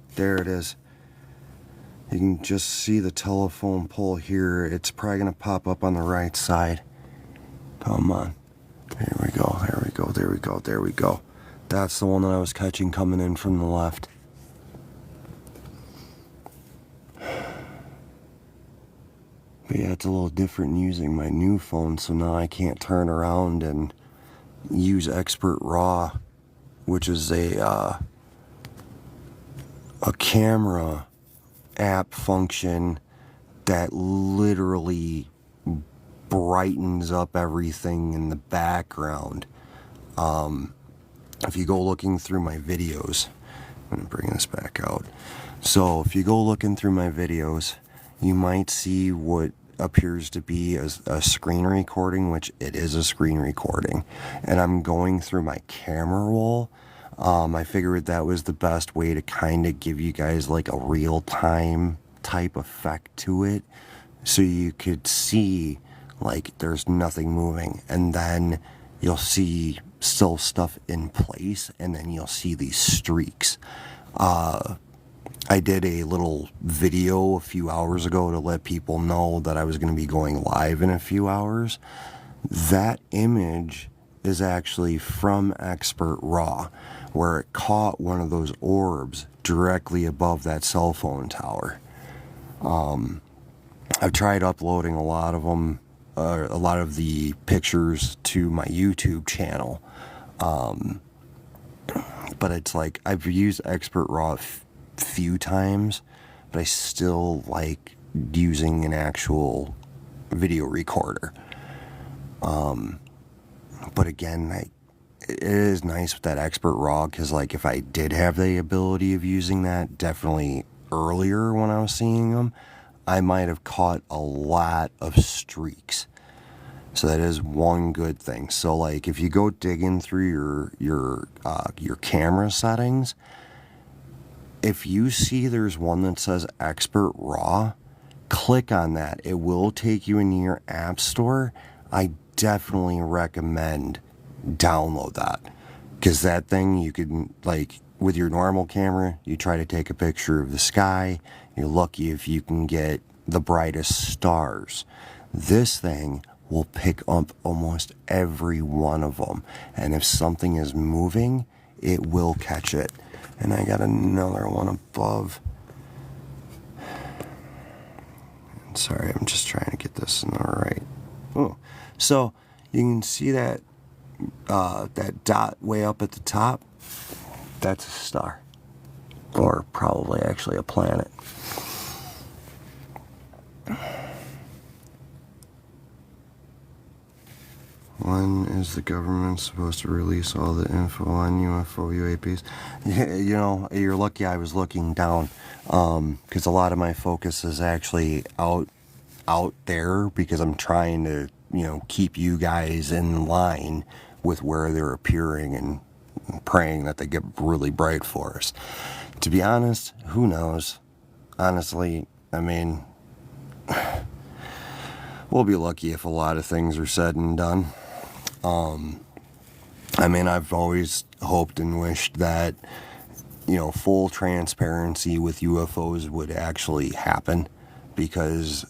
You can just see the telephone pole here. It's probably going to pop up on the right side. Come on. There we go. That's the one that I was catching coming in from the left. But yeah, it's a little different using my new phone, so now I can't turn around and use Expert Raw, which is a camera app function that literally brightens up everything in the background. If you go looking through my videos, I'm going to bring this back out. So if you go looking through my videos, you might see what appears to be a screen recording, which it is a screen recording. And I'm going through my camera roll. I figured that was the best way to kind of give you guys like a real-time type effect to it. So you could see like there's nothing moving. And then you'll see still stuff in place. And then you'll see these streaks. I did a little video a few hours ago to let people know that I was going to be going live in a few hours. That image is actually from Expert Raw, where it caught one of those orbs directly above that cell phone tower. I've tried uploading a lot of them, a lot of the pictures to my YouTube channel. But it's like I've used Expert Raw few times, but I still like using an actual video recorder. But again, it is nice with that Expert Raw, because like if I did have the ability of using that definitely earlier when I was seeing them, I might have caught a lot of streaks. So that is one good thing. So like if you go digging through your camera settings, if you see there's one that says Expert Raw, click on that. It will take you into your app store. I definitely recommend download that, because that thing you can, like with your normal camera, you try to take a picture of the sky, you're lucky if you can get the brightest stars. This thing will pick up almost every one of them, and if something is moving, it will catch it. And I got another one above. Sorry, I'm just trying to get this in the right. Oh, so you can see that that dot way up at the top. That's a star, or probably actually a planet. When is the government supposed to release all the info on UFO UAPs? You know, you're lucky I was looking down, because a lot of my focus is actually out there, because I'm trying to, keep you guys in line with where they're appearing, and praying that they get really bright for us. To be honest, who knows? Honestly, I mean, we'll be lucky if a lot of things are said and done. I mean, I've always hoped and wished that, full transparency with UFOs would actually happen, because,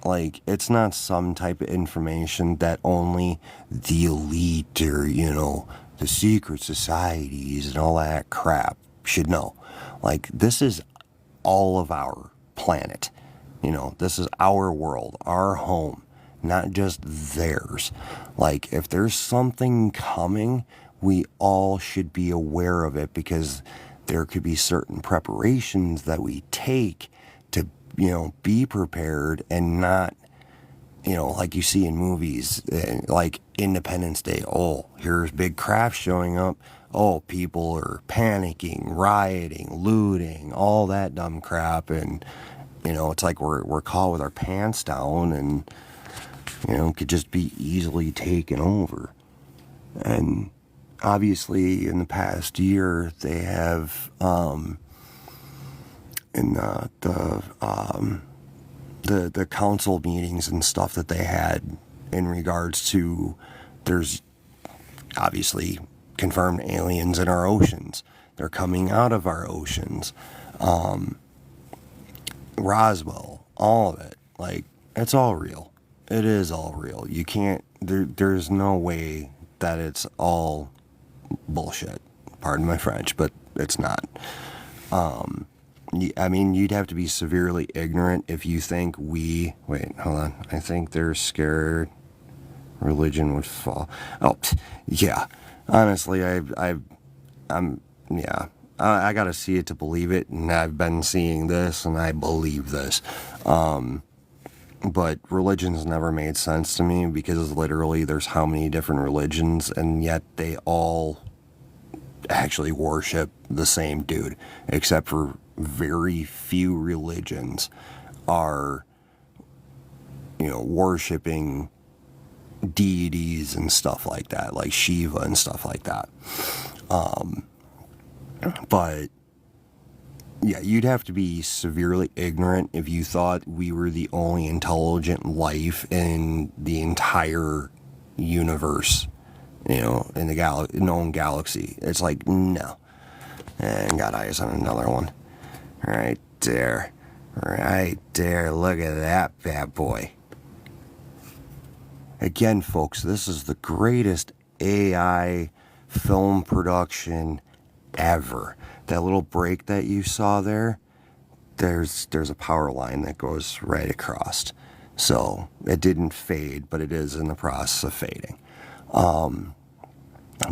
like, it's not some type of information that only the elite or, the secret societies and all that crap should know. Like, this is all of our planet. This is our world, our home, not just theirs. Like, if there's something coming, we all should be aware of it, because there could be certain preparations that we take to, be prepared, and not, like you see in movies, like Independence Day. Oh, here's big craft showing up. Oh, people are panicking, rioting, looting, all that dumb crap. And, it's like we're caught with our pants down, and, could just be easily taken over. And obviously in the past year, they have, in the council meetings and stuff that they had in regards to, there's obviously confirmed aliens in our oceans. They're coming out of our oceans. Roswell, all of it. Like, it's all real. It is all real. You can't, there's no way that it's all bullshit. Pardon my French, but it's not. I mean, you'd have to be severely ignorant if you think wait, hold on. I think they're scared religion would fall. Oh, yeah. Honestly, yeah. I gotta see it to believe it, and I've been seeing this, and I believe this. But religion's never made sense to me, because literally there's how many different religions, and yet they all actually worship the same dude, except for very few religions are worshiping deities and stuff like that, like Shiva and stuff like that. But yeah, you'd have to be severely ignorant if you thought we were the only intelligent life in the entire universe, in the known galaxy. It's like, no. And got eyes on another one. Right there. Right there. Look at that bad boy. Again, folks, this is the greatest AI film production ever. That little break that you saw there, there's a power line that goes right across. So it didn't fade, but it is in the process of fading.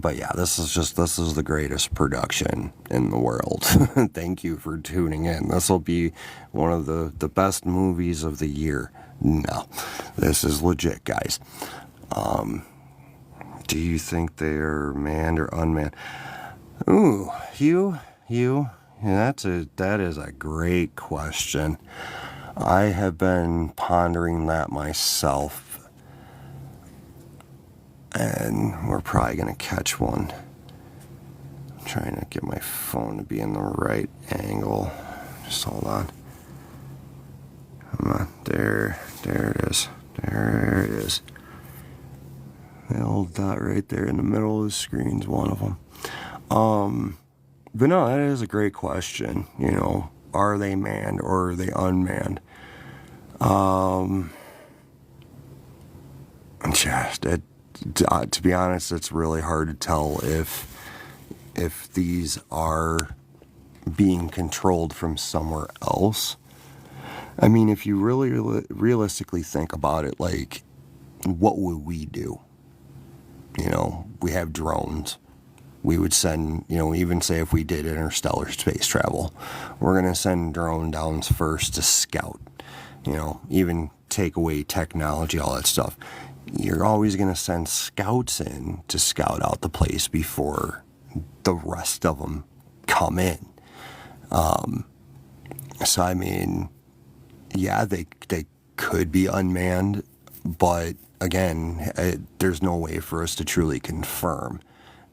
But yeah, this is the greatest production in the world. Thank you for tuning in. This will be one of the best movies of the year. No, this is legit, guys. Do you think they are manned or unmanned? Ooh, Hugh, that is a great question. I have been pondering that myself, and we're probably going to catch one. I'm trying to get my phone to be in the right angle. Just hold on. Come on, there it is. There it is. The old dot right there in the middle of the screen's one of them. But no, that is a great question. Are they manned or are they unmanned? To be honest, it's really hard to tell if these are being controlled from somewhere else. I mean, if you really realistically think about it, like, what would we do? We have drones. We would send, even say if we did interstellar space travel, we're going to send drone downs first to scout, even take away technology, all that stuff. You're always going to send scouts in to scout out the place before the rest of them come in. So, I mean, yeah, they could be unmanned, but again, there's no way for us to truly confirm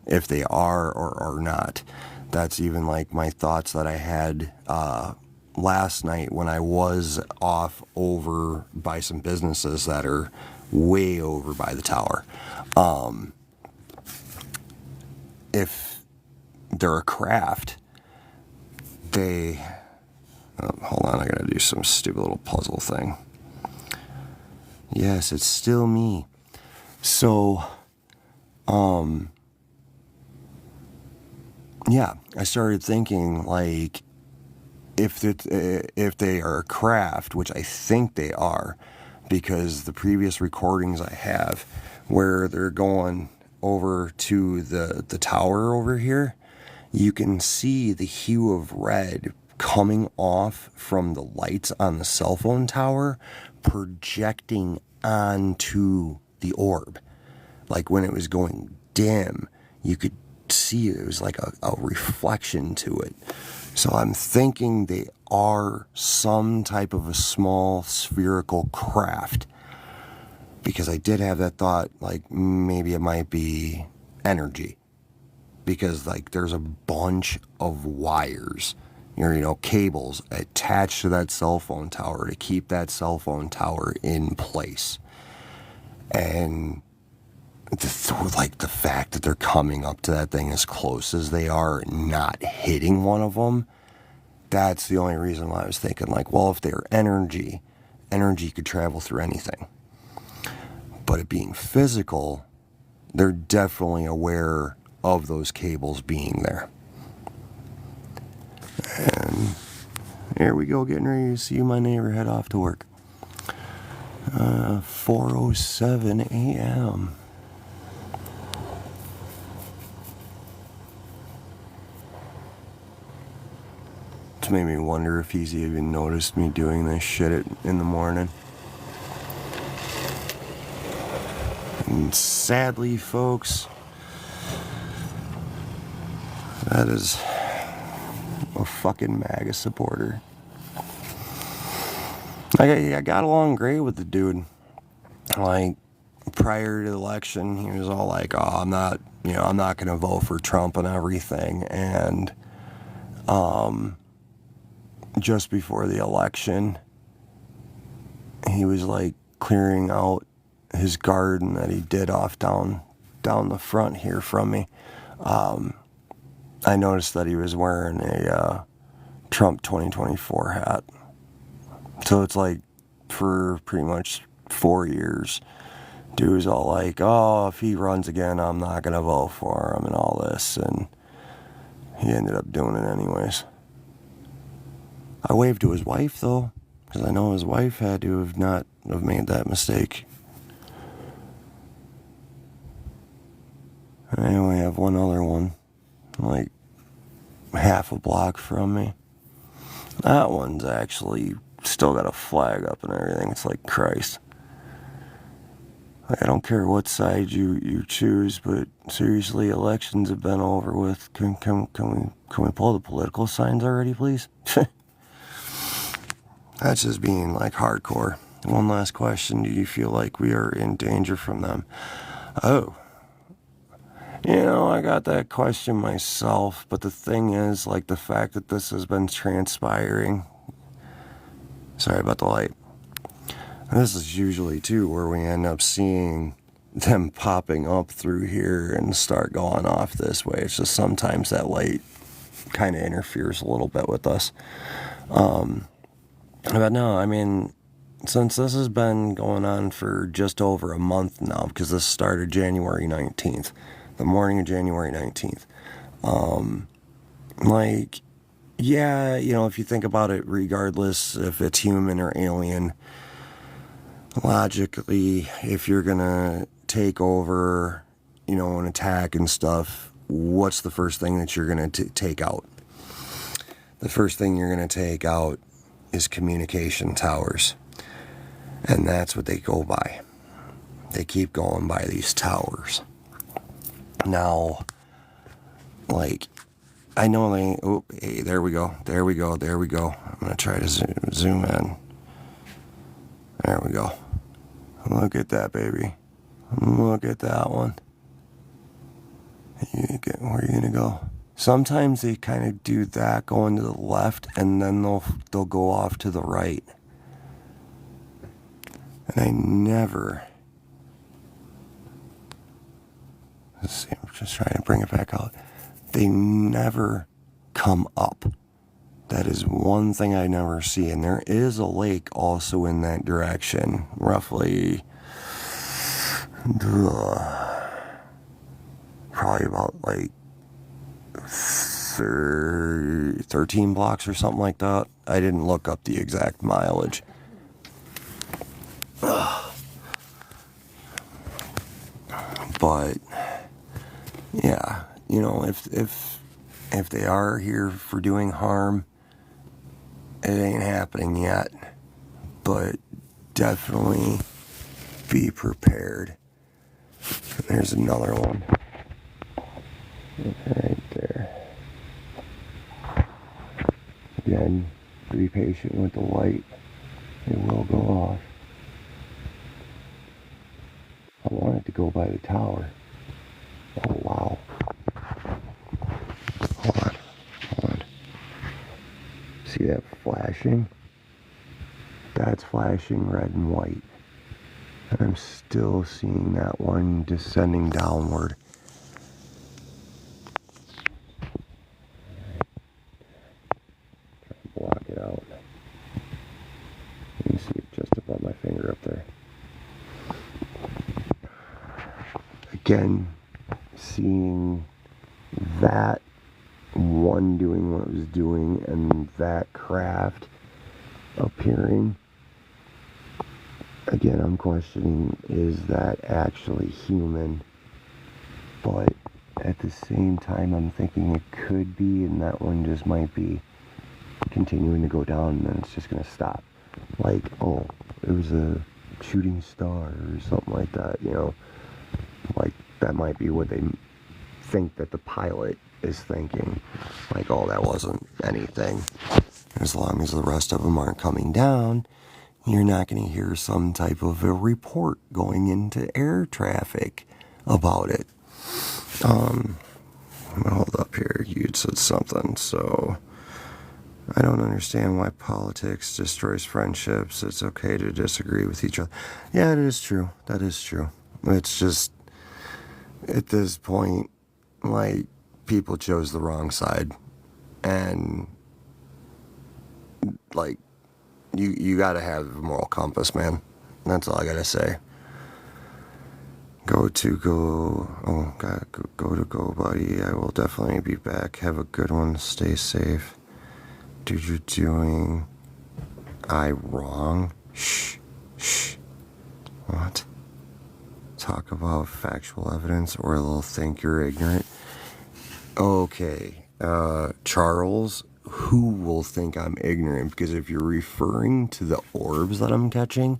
if they are or are not. That's even like my thoughts that I had last night when I was off over by some businesses that are way over by the tower. If they're a craft, hold on, I gotta do some stupid little puzzle thing. Yes, it's still me. So, yeah, I started thinking, like, if they are a craft, which I think they are, because the previous recordings I have where they're going over to the tower over here, you can see the hue of red coming off from the lights on the cell phone tower projecting onto the orb. Like when it was going dim, you could see it was like a reflection to it. So I'm thinking they are some type of a small spherical craft, because I did have that thought, like maybe it might be energy, because like there's a bunch of wires, cables attached to that cell phone tower to keep that cell phone tower in place. And the fact that they're coming up to that thing as close as they are, not hitting one of them, that's the only reason why I was thinking, like, well, if they're energy could travel through anything. But it being physical, they're definitely aware of those cables being there. And here we go, getting ready to see my neighbor head off to work. 4:07 a.m. It's made me wonder if he's even noticed me doing this shit in the morning. And sadly, folks, that is a fucking MAGA supporter. I got along great with the dude. like, prior to the election, he was all like, "Oh, I'm not going to vote for Trump and everything." And just before the election, he was like clearing out his garden that he did off down the front here from me. I noticed that he was wearing a Trump 2024 hat. So it's like for pretty much 4 years, dude was all like, "Oh, if he runs again, I'm not going to vote for him," and all this. And he ended up doing it anyways. I waved to his wife, though, because I know his wife had to have not have made that mistake. I only have one other one, like half a block from me. That one's actually still got a flag up and everything. It's like Christ. Like, I don't care what side you choose, but seriously, elections have been over with. Can we pull the political signs already, please? That's just being like hardcore. One last question: do you feel like we are in danger from them? Oh. I got that question myself, but the thing is, like, the fact that this has been transpiring. Sorry about the light. And this is usually, too, where we end up seeing them popping up through here and start going off this way. It's just sometimes that light kind of interferes a little bit with us. But no, I mean, since this has been going on for just over a month now, because this started January 19th, the morning of January 19th, like, yeah, if you think about it, regardless if it's human or alien, logically, if you're gonna take over, an attack and stuff, what's the first thing that you're gonna take out? The first thing you're gonna take out is communication towers. And that's what they go by. They keep going by these towers. Now, like, I know hey, there we go. I'm gonna try to zoom in. There we go. Look at that, baby. Look at that one. Where are you gonna go? Sometimes they kind of do that, going to the left, and then they'll go off to the right. And I never. Let's see, I'm just trying to bring it back out. They never come up. That is one thing I never see. And there is a lake also in that direction, roughly probably about like 13 blocks or something like that. I didn't look up the exact mileage. But yeah, if they are here for doing harm, it ain't happening yet. But definitely be prepared. There's another one. Right there. Again, be patient with the light. It will go off. I want it to go by the tower. Oh, wow. Hold on. See that flashing? That's flashing red and white. And I'm still seeing that one descending downward. Try and block it out. You can see it just above my finger up there. Again, seeing that one doing what it was doing and that craft appearing. Again, I'm questioning, is that actually human? But at the same time, I'm thinking it could be, and that one just might be continuing to go down, and then it's just going to stop. Like, oh, it was a shooting star or something like that, Like, that might be what they think that the pilot is thinking. Like, oh, that wasn't anything. As long as the rest of them aren't coming down, you're not going to hear some type of a report going into air traffic about it. Hold up here. You'd said something. So, I don't understand why politics destroys friendships. It's okay to disagree with each other. Yeah, it is true. That is true. It's just, at this point, like, people chose the wrong side. And, like, you gotta have a moral compass, man. That's all I gotta say. Go, buddy. I will definitely be back. Have a good one. Stay safe. Dude, you're doing I wrong? Shh. What? Talk about factual evidence or they'll think you're ignorant. Okay, Charles, who will think I'm ignorant? Because if you're referring to the orbs that I'm catching,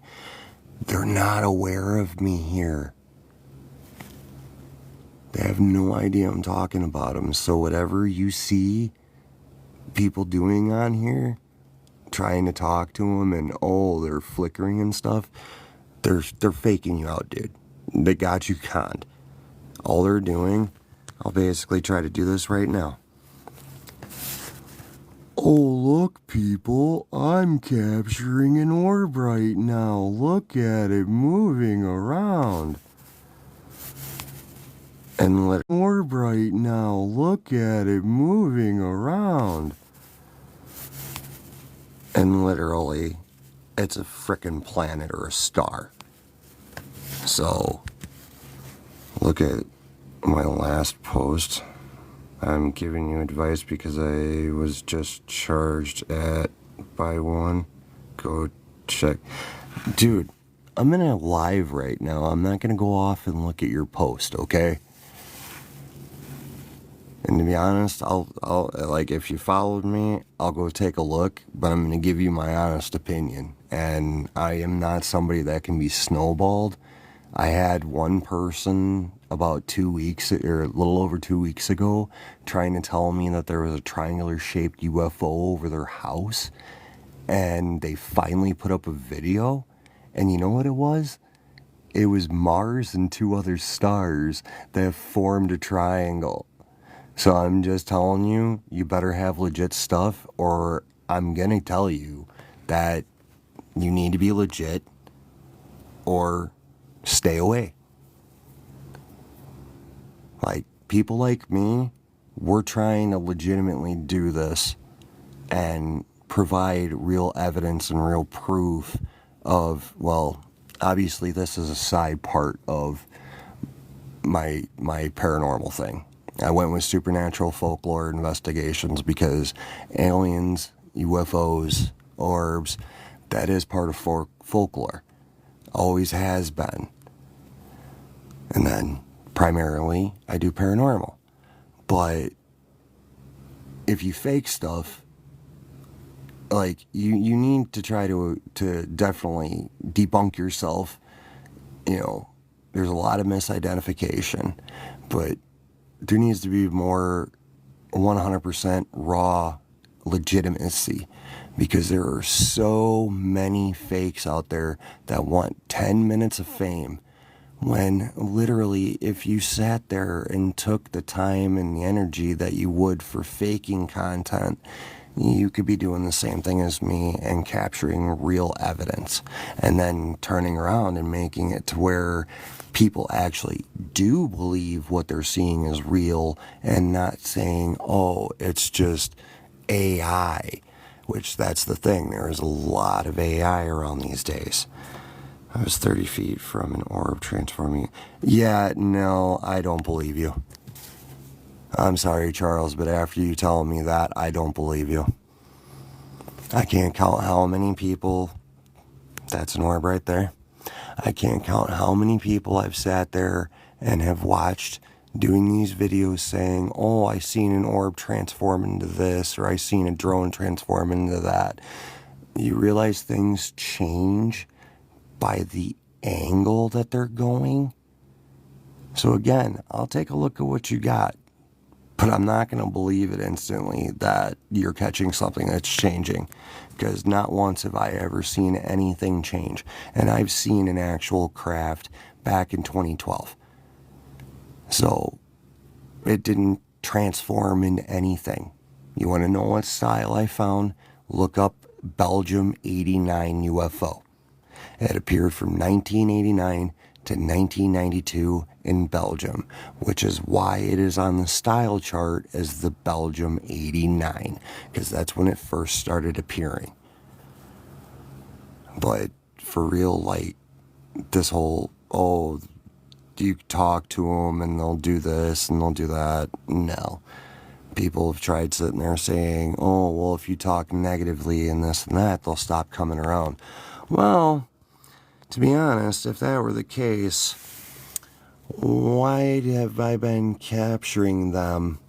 they're not aware of me here. They have no idea I'm talking about them. So whatever you see people doing on here, trying to talk to them and, oh, they're flickering and stuff, they're faking you out, dude. They got you conned. All they're doing, I'll basically try to do this right now. Oh, look, people, I'm capturing an orb right now. Look at it moving around. And let orb right now. Look at it moving around. And literally, it's a frickin' planet or a star. So, look at my last post. I'm giving you advice because I was just charged by one. Go check. Dude, I'm in a live right now. I'm not going to go off and look at your post, okay? And to be honest, I'll like, if you followed me, I'll go take a look, but I'm going to give you my honest opinion. And I am not somebody that can be snowballed. I had one person about 2 weeks, or a little over 2 weeks ago, trying to tell me that there was a triangular-shaped UFO over their house, and they finally put up a video, and you know what it was? It was Mars and 2 other stars that formed a triangle. So I'm just telling you, you better have legit stuff, or I'm gonna tell you that you need to be legit, or stay away. Like, people like me, we're trying to legitimately do this and provide real evidence and real proof of, well, obviously this is a side part of my paranormal thing. I went with supernatural folklore investigations because aliens, UFOs, orbs, that is part of folklore. Always has been. And then, primarily, I do paranormal. But if you fake stuff, like, you need to try to definitely debunk yourself. You know, there's a lot of misidentification, but there needs to be more 100% raw legitimacy, because there are so many fakes out there that want 10 minutes of fame, when literally if you sat there and took the time and the energy that you would for faking content, you could be doing the same thing as me and capturing real evidence and then turning around and making it to where people actually do believe what they're seeing is real and not saying, oh, it's just AI, which that's the thing. There is a lot of AI around these days. I was 30 feet from an orb transforming. Yeah, no, I don't believe you. I'm sorry, Charles, but after you tell me that, I don't believe you. I can't count how many people... That's an orb right there. I can't count how many people I've sat there and have watched doing these videos saying, oh, I seen an orb transform into this, or I seen a drone transform into that. You realize things change by the angle that they're going? So again, I'll take a look at what you got. But I'm not going to believe it instantly that you're catching something that's changing, because not once have I ever seen anything change. And I've seen an actual craft back in 2012. So it didn't transform into anything. You want to know what style I found? Look up Belgium 89 UFO. It appeared from 1989 to 1992 in Belgium, which is why it is on the style chart as the Belgium 89, because that's when it first started appearing. But for real, like, this whole, oh, you talk to them and they'll do this and they'll do that, no. People have tried sitting there saying, oh, well, if you talk negatively and this and that, they'll stop coming around. Well, to be honest, if that were the case, why have I been capturing them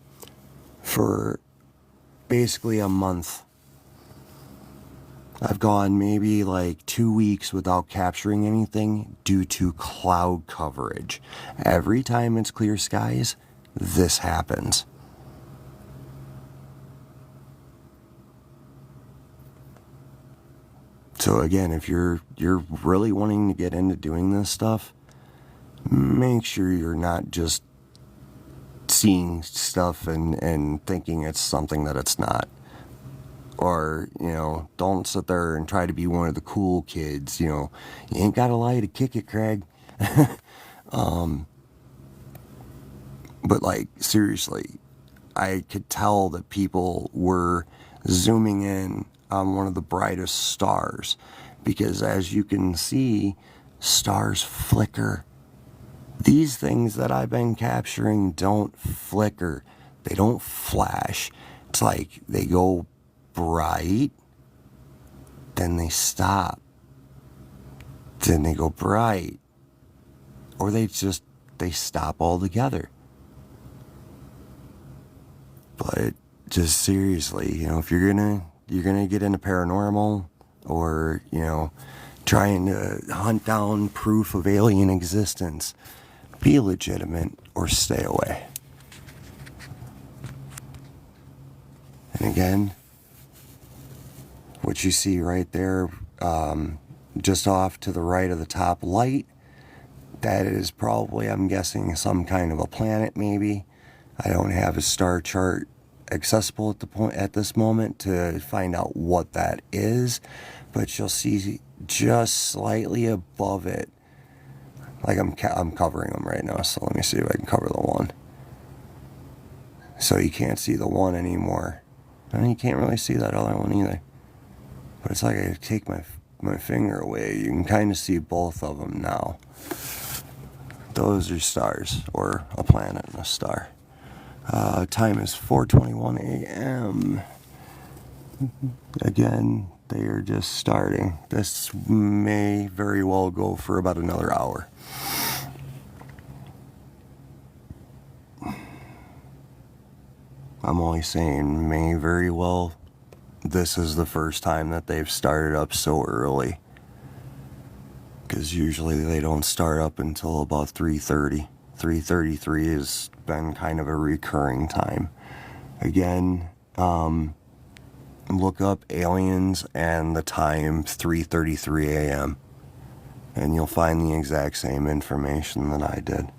for basically a month? I've gone maybe like 2 weeks without capturing anything due to cloud coverage. Every time it's clear skies, this happens. So again, if you're really wanting to get into doing this stuff, make sure you're not just seeing stuff and thinking it's something that it's not. Or, don't sit there and try to be one of the cool kids, you ain't got to lie to kick it, Craig. But like, seriously, I could tell that people were zooming in on one of the brightest stars, because as you can see, stars flicker. These things that I've been capturing don't flicker. They don't flash. It's like they go bright, then they stop, then they go bright, or they stop altogether. But just seriously, if you're gonna get into paranormal, or trying to hunt down proof of alien existence, be legitimate or stay away. And again, what you see right there, just off to the right of the top light, that is probably, I'm guessing, some kind of a planet maybe. I don't have a star chart accessible at this moment to find out what that is, but you'll see just slightly above it, like I'm covering them right now, so let me see if I can cover the one. So you can't see the one anymore, and you can't really see that other one either. But it's like I take my finger away, you can kind of see both of them now. Those are stars, or a planet and a star. Time is 4:21 a.m. Again, they are just starting. This may very well go for about another hour. I'm only saying may very well. This is the first time that they've started up so early, because usually they don't start up until about 3:30. 3:33 has been kind of a recurring time. Again, look up aliens and the time 3:33 a.m. and you'll find the exact same information that I did.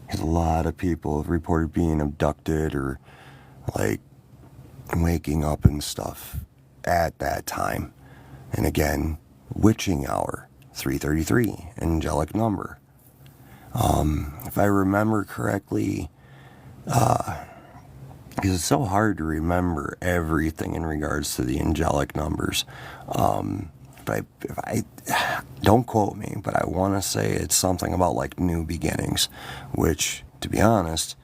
Because a lot of people have reported being abducted or like waking up and stuff at that time. And again, witching hour, 3:33, angelic number. If I remember correctly, because it's so hard to remember everything in regards to the angelic numbers. If I don't quote me, but I want to say it's something about like new beginnings, which, to be honest,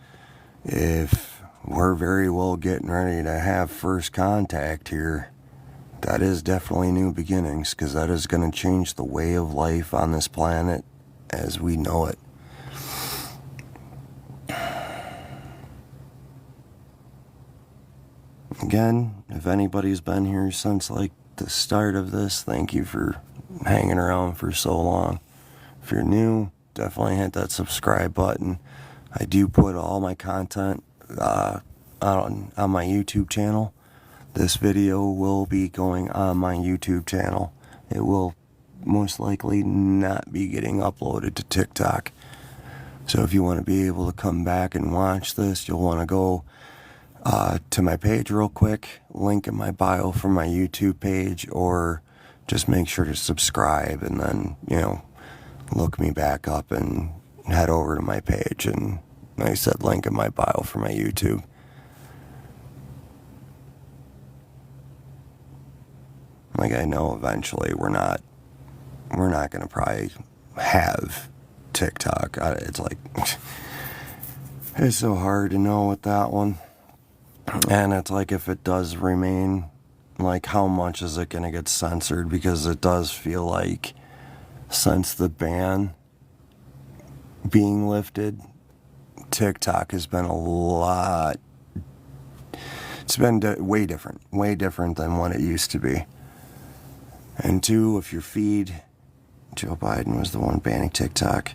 if we're very well getting ready to have first contact here, that is definitely new beginnings, because that is going to change the way of life on this planet as we know it. Again, if anybody's been here since like the start of this, thank you for hanging around for so long. If you're new, definitely hit that subscribe button. I do put all my content on my YouTube channel. This video will be going on my YouTube channel. It will most likely not be getting uploaded to TikTok. So if you want to be able to come back and watch this, you'll want to go to my page real quick, link in my bio for my YouTube page, or just make sure to subscribe and then, look me back up and head over to my page. And like I said, link in my bio for my YouTube. Like, I know eventually we're not going to probably have TikTok. It's like, it's so hard to know with that one. And it's like, if it does remain, like, how much is it going to get censored? Because it does feel like since the ban being lifted, TikTok has been it's been way different than what it used to be. And two, if your feed, Joe Biden was the one banning TikTok.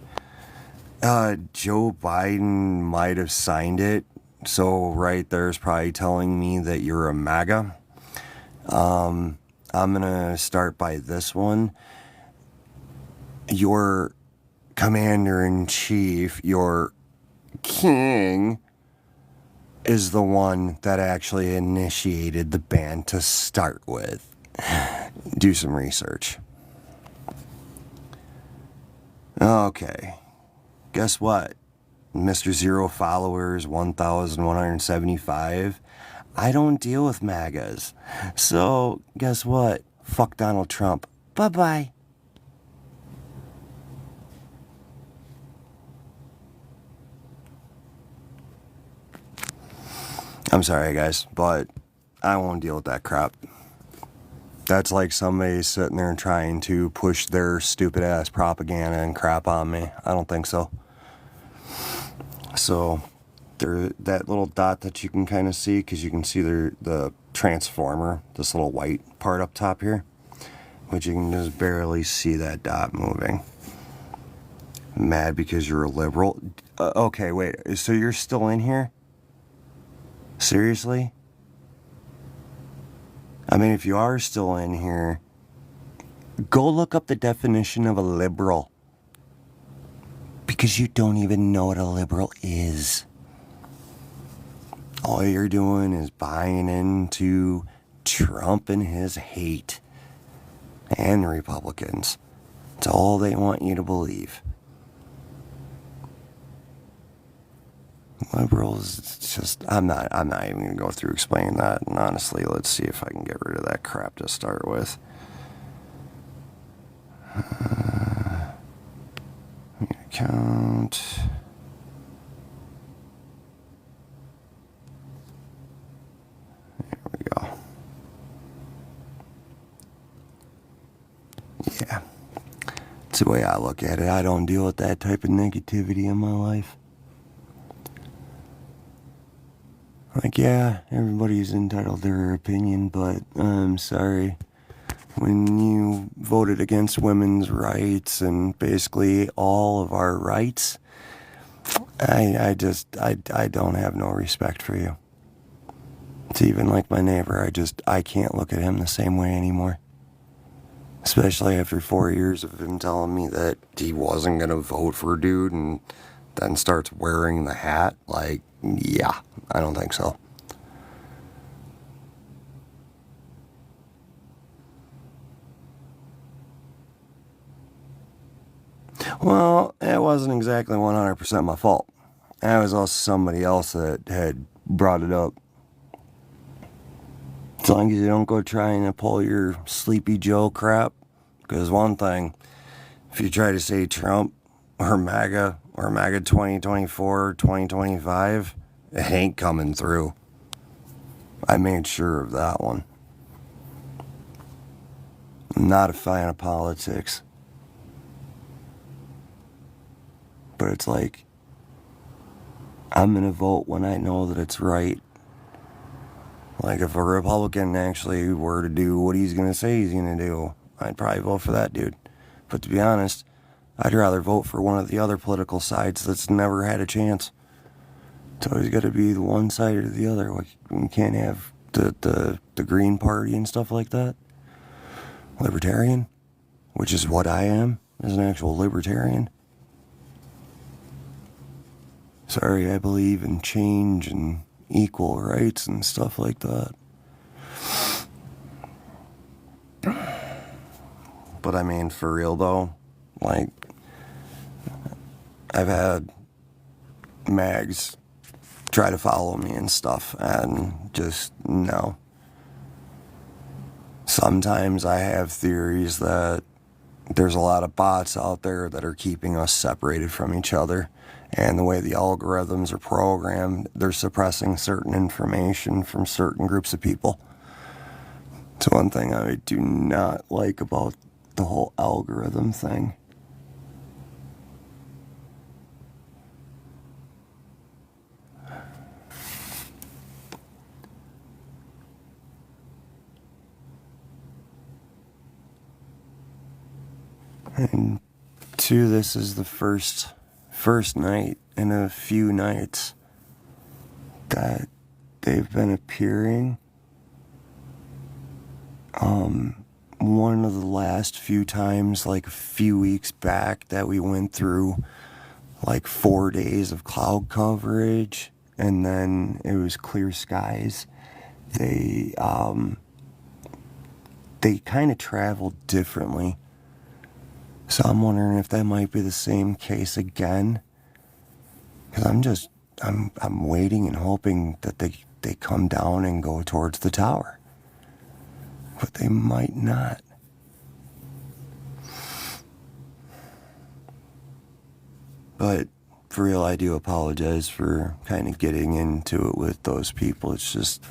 Joe Biden might have signed it. So right there's probably telling me that you're a MAGA. I'm going to start by this one. Your commander-in-chief, your king, is the one that actually initiated the ban to start with. Do some research. Okay. Guess what? Mr. Zero Followers, 1,175. I don't deal with MAGAs. So, guess what? Fuck Donald Trump. Bye-bye. I'm sorry, guys, but I won't deal with that crap. That's like somebody sitting there trying to push their stupid-ass propaganda and crap on me. I don't think so. So, that little dot that you can kind of see, because you can see the transformer, this little white part up top here, but you can just barely see that dot moving. Mad because you're a liberal? Okay, wait, so you're still in here? Seriously? I mean, if you are still in here, go look up the definition of a liberal. Because you don't even know what a liberal is. All you're doing is buying into Trump and his hate. And the Republicans. It's all they want you to believe. Liberals, it's just, I'm not even going to go through explaining that. And honestly, let's see if I can get rid of that crap to start with. Account. There we go. Yeah. It's the way I look at it. I don't deal with that type of negativity in my life. Like, yeah, everybody's entitled to their opinion, but I'm sorry. When you voted against women's rights and basically all of our rights, I don't have no respect for you. It's even like my neighbor. I can't look at him the same way anymore. Especially after 4 years of him telling me that he wasn't going to vote for a dude and then starts wearing the hat. Like, yeah, I don't think so. Well, it wasn't exactly 100% my fault. That was also somebody else that had brought it up. As long as you don't go trying to pull your Sleepy Joe crap. Because one thing, if you try to say Trump or MAGA 2024, 2025, it ain't coming through. I made sure of that one. I'm not a fan of politics. But it's like, I'm going to vote when I know that it's right. Like, if a Republican actually were to do what he's going to say he's going to do, I'd probably vote for that dude. But to be honest, I'd rather vote for one of the other political sides that's never had a chance. It's always got to be the one side or the other. Like, we can't have the Green Party and stuff like that. Libertarian, which is what I am, as an actual libertarian. Sorry, I believe in change and equal rights and stuff like that. But I mean, for real though, like, I've had mags try to follow me and stuff, and just no. Sometimes I have theories that there's a lot of bots out there that are keeping us separated from each other. And the way the algorithms are programmed, they're suppressing certain information from certain groups of people. It's one thing I do not like about the whole algorithm thing. And two, this is the first night in a few nights that they've been appearing. One of the last few times, like a few weeks back, that we went through like 4 days of cloud coverage, and then it was clear skies. They kind of traveled differently. So I'm wondering if that might be the same case again. Because I'm waiting and hoping that they come down and go towards the tower. But they might not. But for real, I do apologize for kind of getting into it with those people. It's just,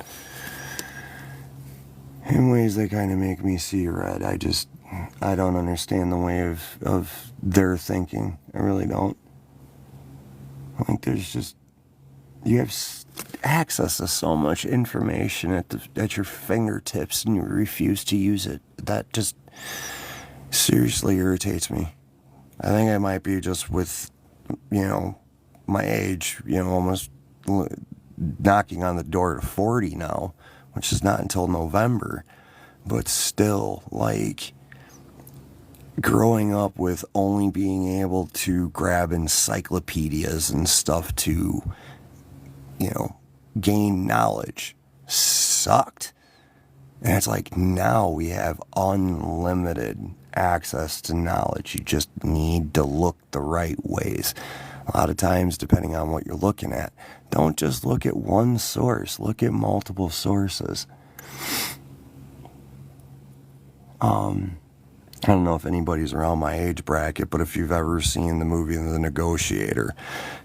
in ways that kind of make me see red. I don't understand the way of their thinking. I really don't. I think there's just, you have access to so much information at your fingertips, and you refuse to use it. That just seriously irritates me. I think I might be just with, my age, almost knocking on the door to 40 now, which is not until November, but still, like, growing up with only being able to grab encyclopedias and stuff to, gain knowledge sucked. And it's like, now we have unlimited access to knowledge. You just need to look the right ways. A lot of times, depending on what you're looking at, don't just look at one source, look at multiple sources. I don't know if anybody's around my age bracket, but if you've ever seen the movie The Negotiator,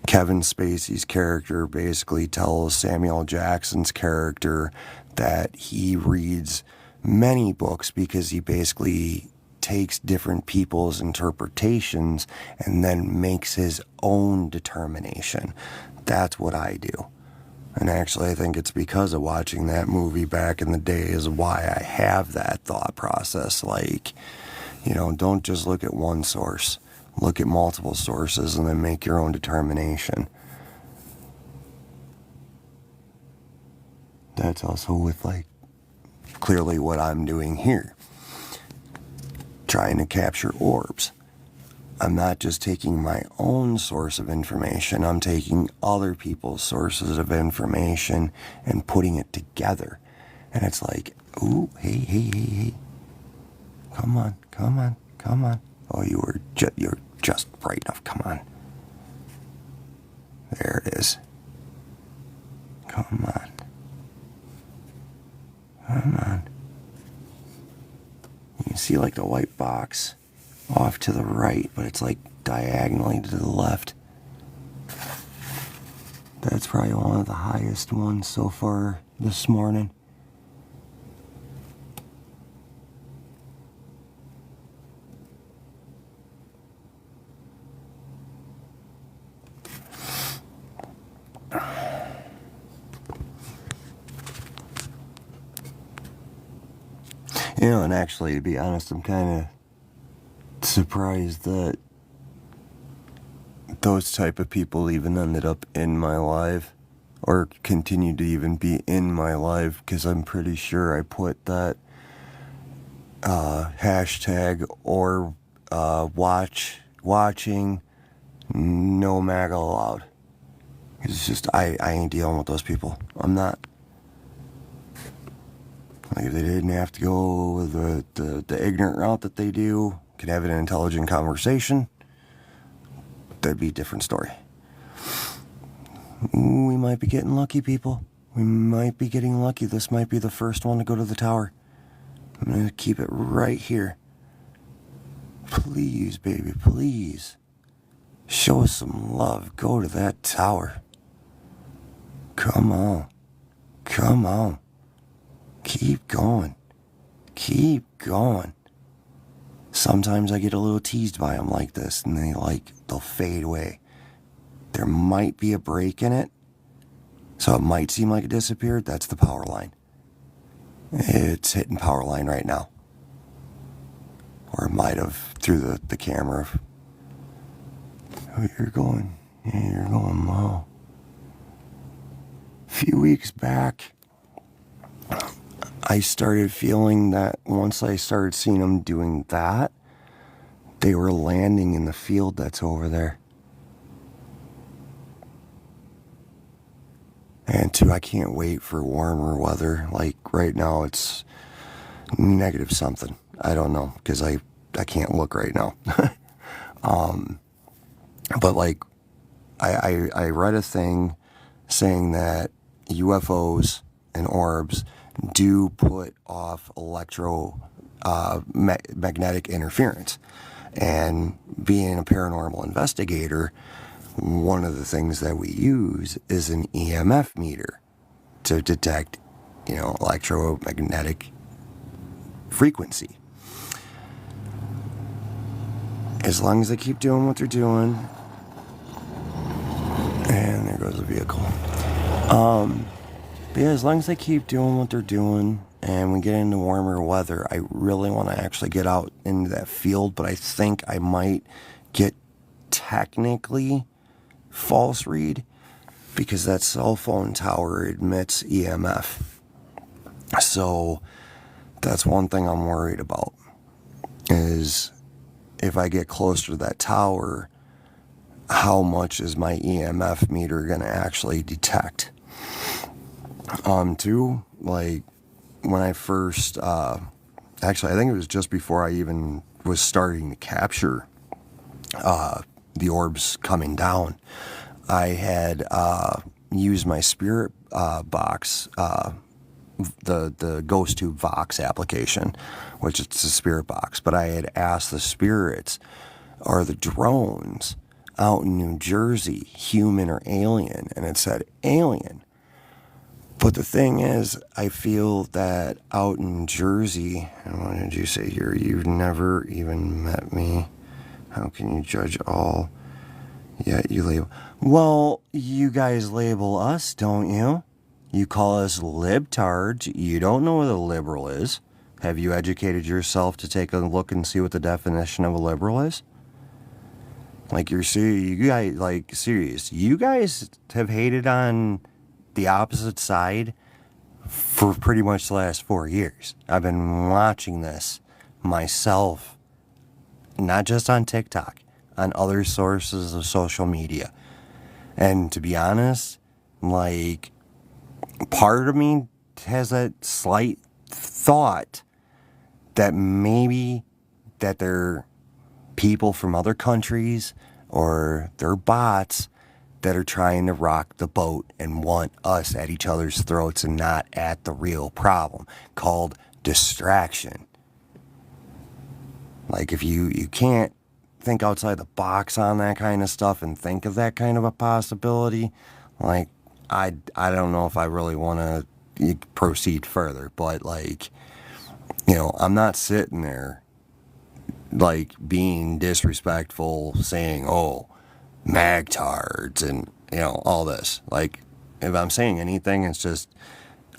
Kevin Spacey's character basically tells Samuel Jackson's character that he reads many books because he basically takes different people's interpretations and then makes his own determination. That's what I do. And actually, I think it's because of watching that movie back in the day is why I have that thought process. Like, don't just look at one source. Look at multiple sources and then make your own determination. That's also with, like, clearly what I'm doing here. Trying to capture orbs. I'm not just taking my own source of information, I'm taking other people's sources of information and putting it together. And it's like, ooh, hey. Come on. Oh, you're just bright enough, come on. There it is. Come on. You can see like the white box off to the right, but it's like diagonally to the left. That's probably one of the highest ones so far this morning. And actually, to be honest, I'm kind of surprised that those type of people even ended up in my life. or continue to even be in my life, because I'm pretty sure I put that hashtag or watching no MAGA allowed. It's just, I ain't dealing with those people. I'm not. Like, if they didn't have to go the ignorant route that they do, could have an intelligent conversation, that'd be a different story. We might be getting lucky, people. We might be getting lucky. This might be the first one to go to the tower. I'm going to keep it right here. Please, baby, please. Show us some love. Go to that tower. Come on. Come on. Keep going. Keep going. Sometimes I get a little teased by them like this, and they'll fade away. There might be a break in it, so it might seem like it disappeared. That's the power line. It's hitting power line right now. Or it might have through the camera. Oh, you're going. Yeah, you're going low. A few weeks back, I started feeling that once I started seeing them doing that, they were landing in the field that's over there. And two, I can't wait for warmer weather. Like right now it's negative something. I don't know, because I can't look right now. But like I read a thing saying that UFOs and orbs do put off magnetic interference. And being a paranormal investigator, one of the things that we use is an EMF meter to detect, electromagnetic frequency. As long as they keep doing what they're doing, and there goes the vehicle. But yeah, as long as they keep doing what they're doing and we get into warmer weather, I really want to actually get out into that field, but I think I might get technically false read because that cell phone tower emits EMF. So that's one thing I'm worried about, is if I get closer to that tower, how much is my EMF meter going to actually detect? Too, like when I first, actually I think it was just before I even was starting to capture the orbs coming down, I had used my spirit box, the Ghost Tube Vox application, which is a spirit box, but I had asked the spirits, are the drones out in New Jersey human or alien? And it said alien. But the thing is, I feel that out in Jersey, and what did you say here? You've never even met me. How can you judge all? Yet you label. Well, you guys label us, don't you? You call us libtards. You don't know what a liberal is. Have you educated yourself to take a look and see what the definition of a liberal is? Like, serious. You guys have hated on the opposite side for pretty much the last 4 years. I've been watching this myself, not just on TikTok, on other sources of social media. And to be honest, like, part of me has that slight thought that maybe that they're people from other countries or they're bots that are trying to rock the boat and want us at each other's throats and not at the real problem called distraction. Like, if you can't think outside the box on that kind of stuff and think of that kind of a possibility, like, I don't know if I really want to proceed further. But, like, I'm not sitting there, like, being disrespectful, saying, oh, magtards and, all this. Like, if I'm saying anything, it's just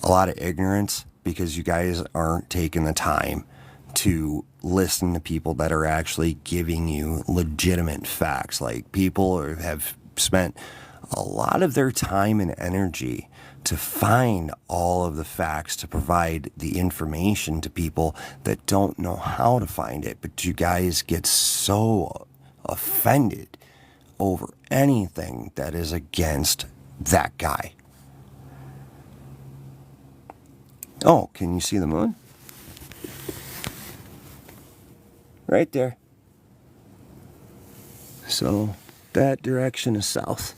a lot of ignorance because you guys aren't taking the time to listen to people that are actually giving you legitimate facts. Like, people have spent a lot of their time and energy to find all of the facts, to provide the information to people that don't know how to find it. But you guys get so offended over anything that is against that guy. Oh, can you see the moon? Right there. So that direction is south.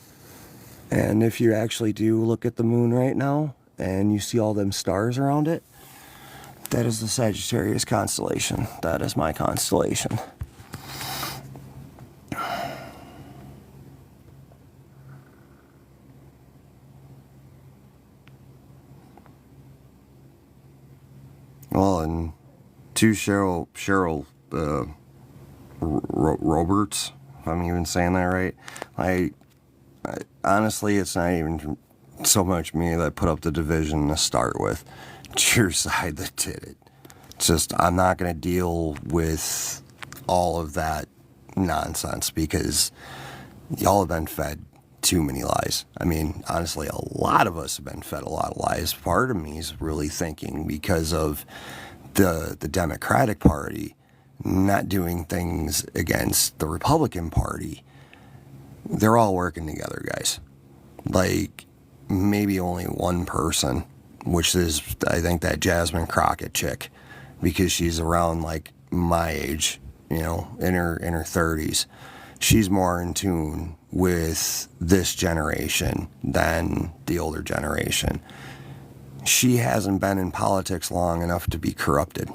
And if you actually do look at the moon right now and you see all them stars around it, that is the Sagittarius constellation. That is my constellation. Well, and to Cheryl Roberts, if I'm even saying that right, I honestly, it's not even so much me that put up the division to start with. It's your side that did it. It's just, I'm not going to deal with all of that nonsense because y'all have been fed too many lies. I mean, honestly, a lot of us have been fed a lot of lies. Part of me is really thinking because of the Democratic Party not doing things against the Republican Party. They're all working together, guys. Like, maybe only one person, which is, I think, that Jasmine Crockett chick, because she's around, like, my age, you know, in her 30s. She's more in tune with this generation than the older generation. She hasn't been in politics long enough to be corrupted.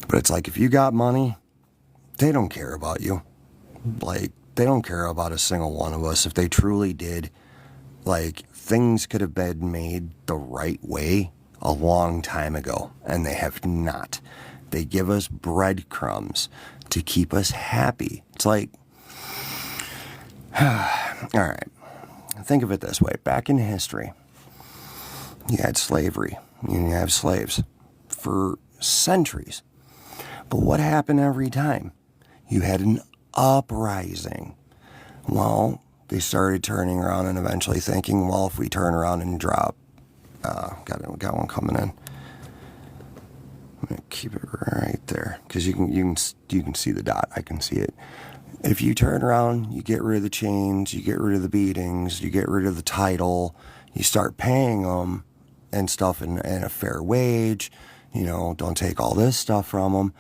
But it's like, if you got money, they don't care about you. Like, they don't care about a single one of us. If they truly did, like, things could have been made the right way a long time ago, and they have not. They give us breadcrumbs to keep us happy. It's like, all right, think of it this way. Back in history, you had slavery. You have slaves for centuries. But what happened every time? You had an uprising. Well, they started turning around and eventually thinking, well, if we turn around and drop, got one coming in. I'm gonna keep it right there because you can see the dot. I can see it. If you turn around, you get rid of the chains, you get rid of the beatings, you get rid of the title, you start paying them and stuff in a fair wage. You know, don't take all this stuff from them.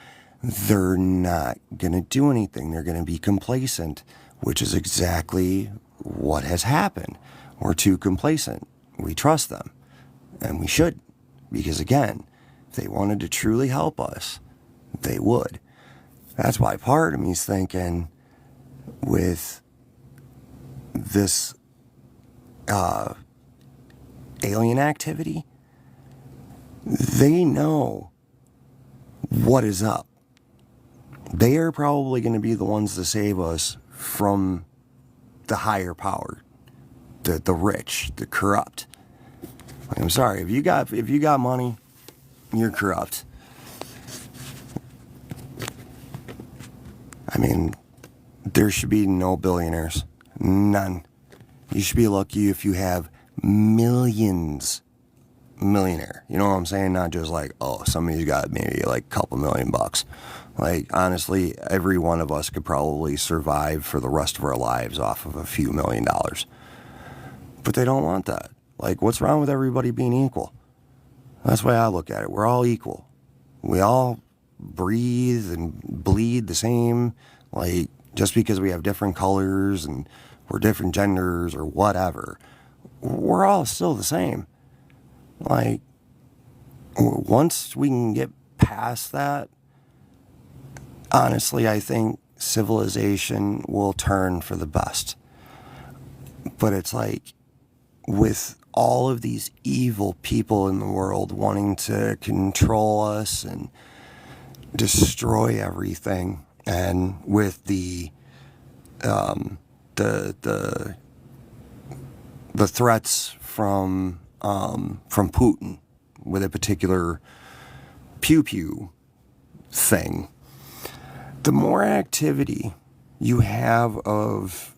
They're not going to do anything. They're going to be complacent, which is exactly what has happened. We're too complacent. We trust them, and we should, because again, if they wanted to truly help us, they would. That's why part of me is thinking with this alien activity, they know what is up. They are probably going to be the ones to save us from the higher power, the rich, the corrupt. Like, I'm sorry, if you got money, you're corrupt. I mean, there should be no billionaires. None. You should be lucky if you have millions. Millionaire. You know what I'm saying? Not just like, oh, somebody's got maybe like a couple $1,000,000. Like, honestly, every one of us could probably survive for the rest of our lives off of a few $1,000,000. But they don't want that. Like, what's wrong with everybody being equal? That's the way I look at it. We're all equal. We all breathe and bleed the same. Like, just because we have different colors and we're different genders or whatever, we're all still the same. Like, once we can get past that, honestly, I think civilization will turn for the best. But it's like, with all of these evil people in the world wanting to control us and destroy everything, and with the threats from Putin with a particular pew thing, the more activity you have of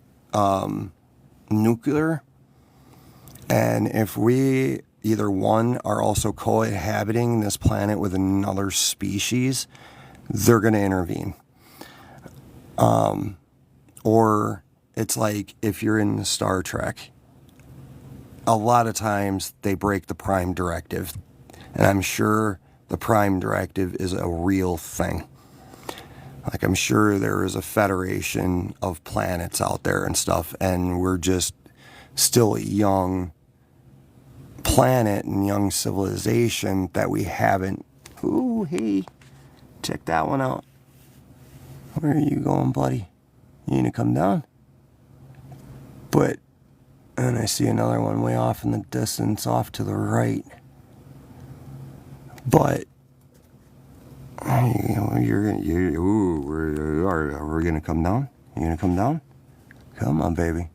nuclear. And if we either one are also cohabiting this planet with another species, they're going to intervene. Or it's like if you're in Star Trek, a lot of times they break the Prime Directive. And I'm sure the Prime Directive is a real thing. Like, I'm sure there is a federation of planets out there and stuff, and we're just still a young planet and young civilization that we haven't. Ooh, hey, check that one out. Where are you going, buddy? You need to come down? But, and I see another one way off in the distance, off to the right. But, are we gonna come down? You gonna come down? Come on, baby.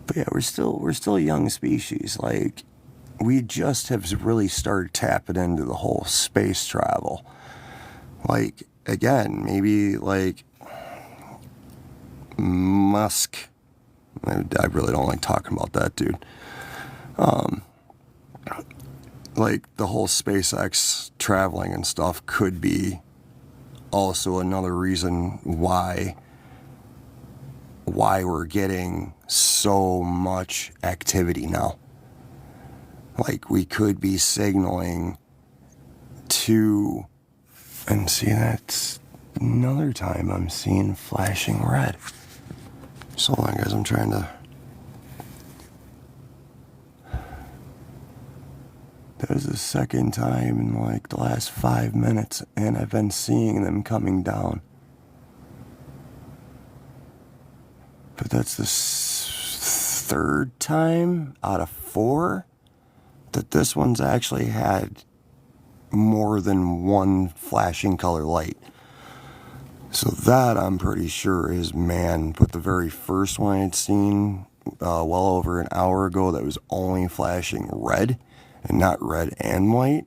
But yeah, we're still a young species. Like, we just have really started tapping into the whole space travel. Like, again, maybe like Musk. I really don't like talking about that dude. Like the whole SpaceX traveling and stuff could be also another reason why we're getting so much activity now. Like, we could be signaling to, and see, that's another time I'm seeing flashing red. So hold on, guys, I'm trying to. That was the second time in like the last 5 minutes, and I've been seeing them coming down. But that's the third time out of 4 that this one's actually had more than one flashing color light. So that I'm pretty sure is man. But the very first one I'd seen well over an hour ago that was only flashing red and not red and white,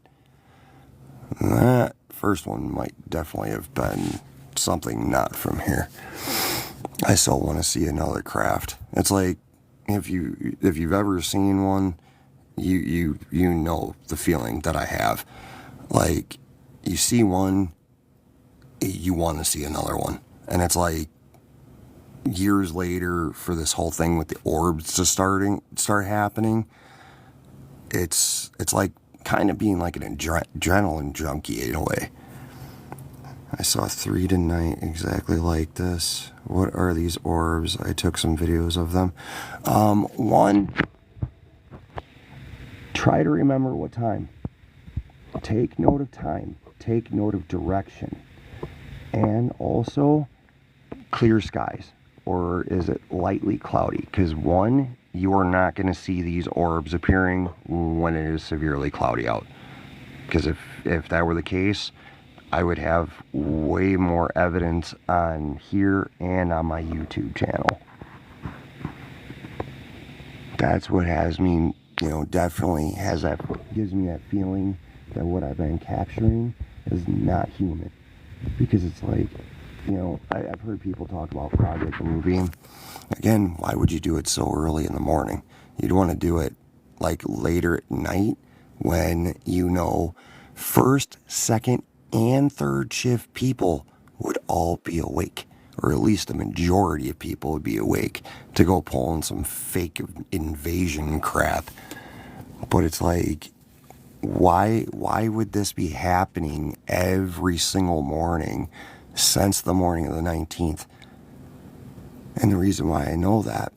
that first one might definitely have been something not from here. I still want to see another craft. It's like if you've ever seen one, you know the feeling that I have. Like, you see one, you want to see another one. And it's like years later for this whole thing with the orbs to start happening. It's like kind of being like an adrenaline junkie in a way. I saw 3 tonight exactly like this. What are these orbs? I took some videos of them. One, try to remember what time. Take note of time. Take note of direction. And also, clear skies. Or is it lightly cloudy? Because one, you are not going to see these orbs appearing when it is severely cloudy out. Because if that were the case, I would have way more evidence on here and on my YouTube channel. That's what has me, definitely gives me that feeling that what I've been capturing is not human. Because it's like, I've heard people talk about Project Moonbeam. Again, why would you do it so early in the morning? You'd want to do it like later at night when first, second, and third shift people would all be awake, or at least the majority of people would be awake to go pulling some fake invasion crap. But it's like, why would this be happening every single morning since the morning of the 19th? And the reason why I know that,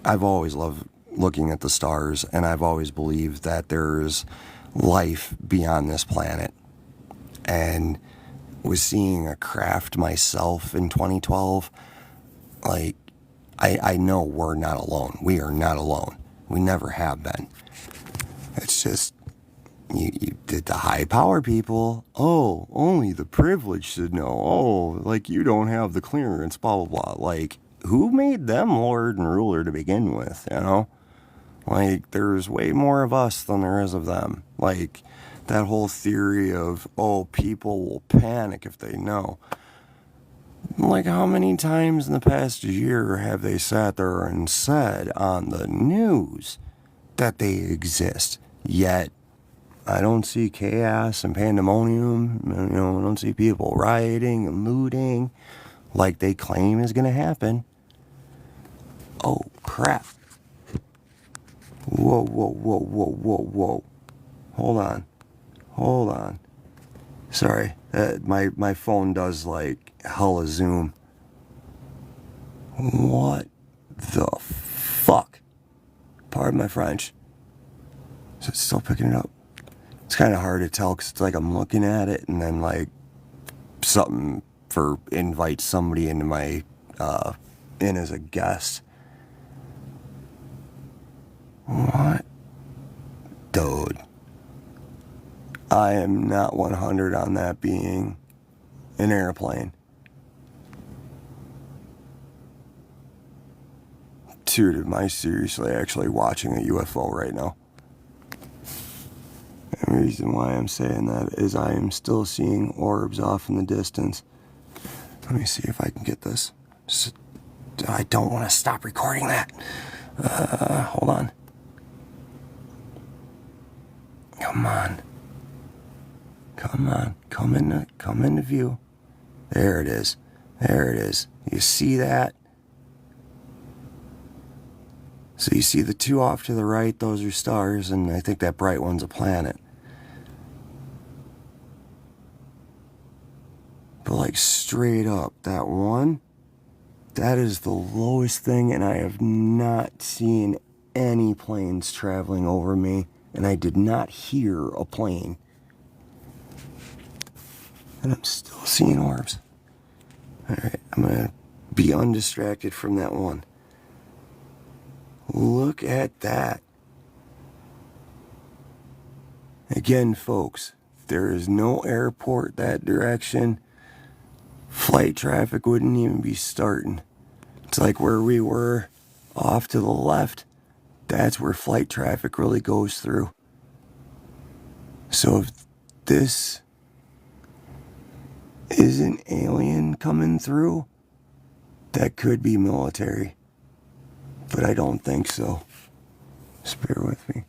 I've always loved looking at the stars, and I've always believed that there's life beyond this planet. And was seeing a craft myself in 2012, like, I know we're not alone. We are not alone. We never have been. It's just, you did the high power people. Oh, only the privileged should know. Oh, like, you don't have the clearance, blah, blah, blah. Like, who made them lord and ruler to begin with, Like, there's way more of us than there is of them. Like, that whole theory of, people will panic if they know. Like, how many times in the past year have they sat there and said on the news that they exist? Yet, I don't see chaos and pandemonium. I don't see people rioting and looting like they claim is going to happen. Oh, crap. Whoa, whoa, whoa, whoa, whoa, whoa. Hold on. Sorry, my phone does like hella zoom. What the fuck? Pardon my French. Is it still picking it up? It's kind of hard to tell because it's like I'm looking at it and then like something for invite somebody into my in as a guest. What? Dude. I am not 100 on that being an airplane. Dude, am I seriously actually watching a UFO right now? And the reason why I'm saying that is I am still seeing orbs off in the distance. Let me see if I can get this. I don't want to stop recording that. Hold on. Come on. Come into view. There it is. You see that? So you see the two off to the right, those are stars, and I think that bright one's a planet. But like straight up, that one, that is the lowest thing, and I have not seen any planes traveling over me, and I did not hear a plane. And I'm still seeing orbs. Alright, I'm going to be undistracted from that one. Look at that. Again, folks, there is no airport that direction. Flight traffic wouldn't even be starting. It's like where we were off to the left. That's where flight traffic really goes through. So if this is an alien coming through, that could be military. But I don't think so. Just bear with me.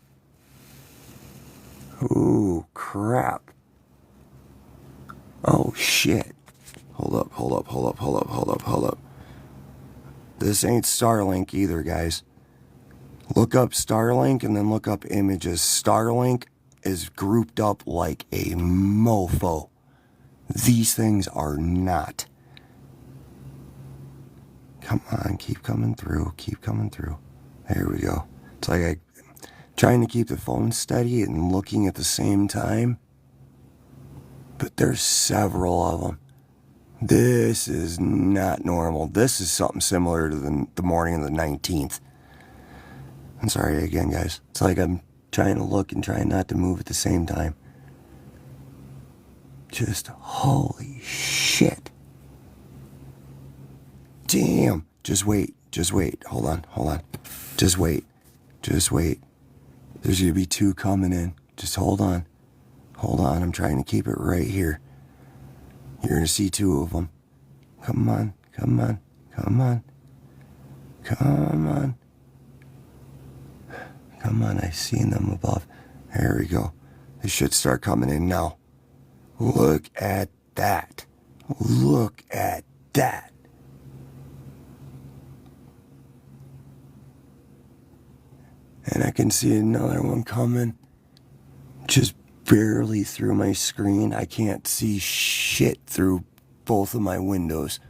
Ooh, crap. Oh, shit. Hold up. This ain't Starlink either, guys. Look up Starlink and then look up images. Starlink is grouped up like a mofo. These things are not. Come on, keep coming through. There we go. It's like I'm trying to keep the phone steady and looking at the same time. But there's several of them. This is not normal. This is something similar to the morning of the 19th. I'm sorry again, guys. It's like I'm trying to look and trying not to move at the same time. Just holy shit. Damn. Just wait. Hold on. Just wait. There's gonna be two coming in. Just hold on. I'm trying to keep it right here. You're gonna see two of them. Come on. I seen them above. There we go. They should start coming in now. Look at that. And I can see another one coming. Just barely through my screen. I can't see shit through both of my windows.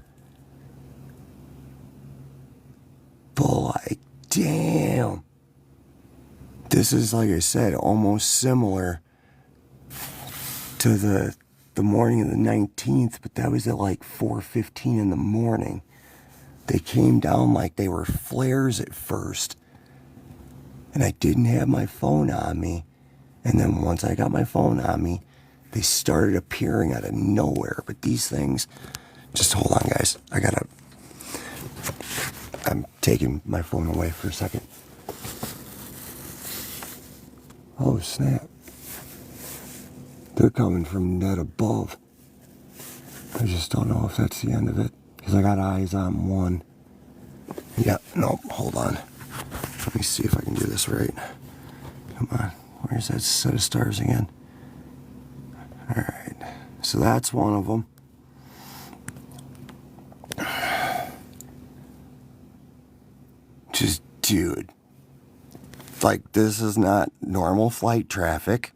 But like, damn. This is, like I said, almost similar to the morning of the 19th, but that was at like 4:15 in the morning. They came down like they were flares at first. And I didn't have my phone on me. And then once I got my phone on me, they started appearing out of nowhere. But these things, just hold on, guys. I'm taking my phone away for a second. Oh, snap. They're coming from net above. I just don't know if that's the end of it. because I got eyes on one. Yeah, no, hold on. Let me see if I can do this right. Come on, where's that set of stars again? Alright, so that's one of them. Just, dude, like, this is not normal flight traffic.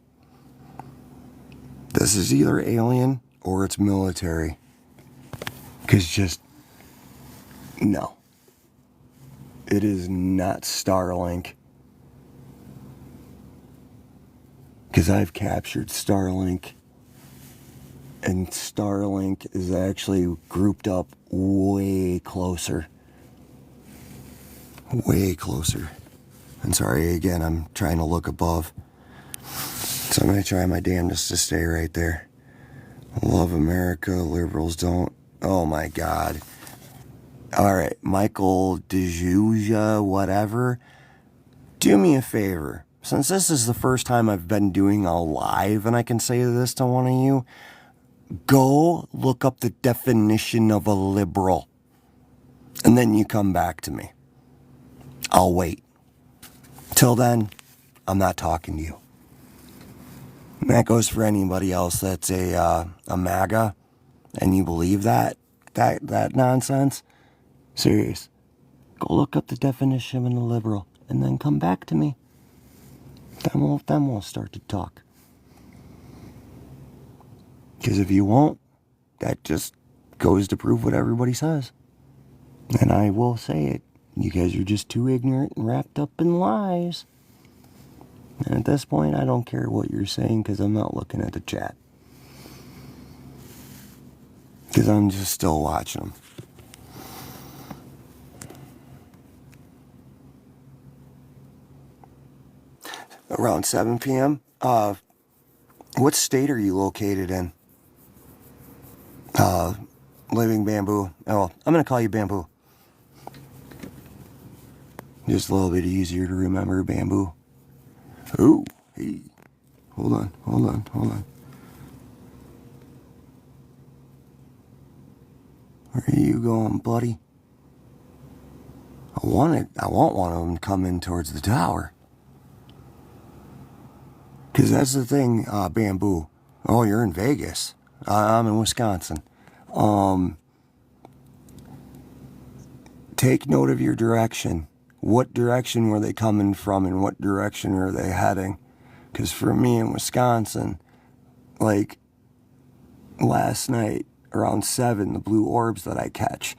This is either alien or it's military. Because just, no. It is not Starlink. Because I've captured Starlink. And Starlink is actually grouped up way closer. Way closer. I'm sorry, again, I'm trying to look above. So I'm going to try my damnedest to stay right there. Love America, liberals don't. Oh my God. Alright, Michael DeJuja, whatever. Do me a favor. Since this is the first time I've been doing a live and I can say this to one of you, go look up the definition of a liberal. And then you come back to me. I'll wait. Till then, I'm not talking to you. And that goes for anybody else that's a MAGA and you believe that nonsense. Serious. Go look up the definition of a liberal and then come back to me. Then we'll start to talk. Because if you won't, that just goes to prove what everybody says. And I will say it. You guys are just too ignorant and wrapped up in lies. And at this point, I don't care what you're saying because I'm not looking at the chat. Because I'm just still watching them. Around 7 p.m. What state are you located in? Living Bamboo. Oh, I'm going to call you Bamboo. Just a little bit easier to remember, Bamboo. Ooh, hey. Hold on. Where are you going, buddy? I want one of them to come in towards the tower. Because that's the thing, Bamboo. Oh, you're in Vegas. I'm in Wisconsin. Take note of your direction. What direction were they coming from and what direction are they heading? Because for me in Wisconsin, like last night around 7, the blue orbs that I catch,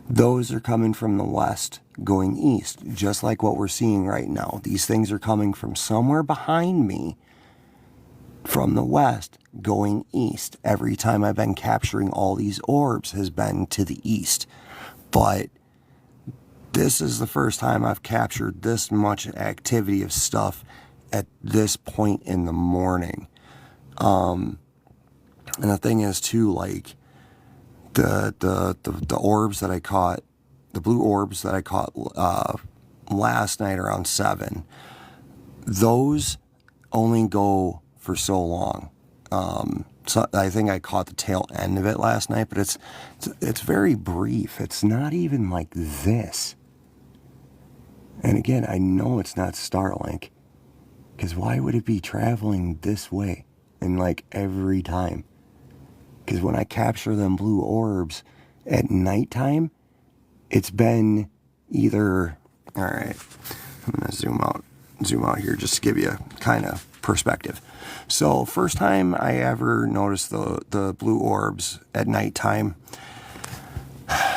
those are coming from the west going east, just like what we're seeing right now. These things are coming from somewhere behind me from the west going east. Every time I've been capturing all these orbs has been to the east. But this is the first time I've captured this much activity of stuff at this point in the morning. And the thing is too, like the orbs that I caught, the blue orbs that I caught last night around 7, those only go for so long. So I think I caught the tail end of it last night, but it's very brief. It's not even like this. And again, I know it's not Starlink, because why would it be traveling this way and like every time? Because when I capture them blue orbs at nighttime, it's been either, all right, I'm going to zoom out here just to give you kind of perspective. So first time I ever noticed the blue orbs at nighttime.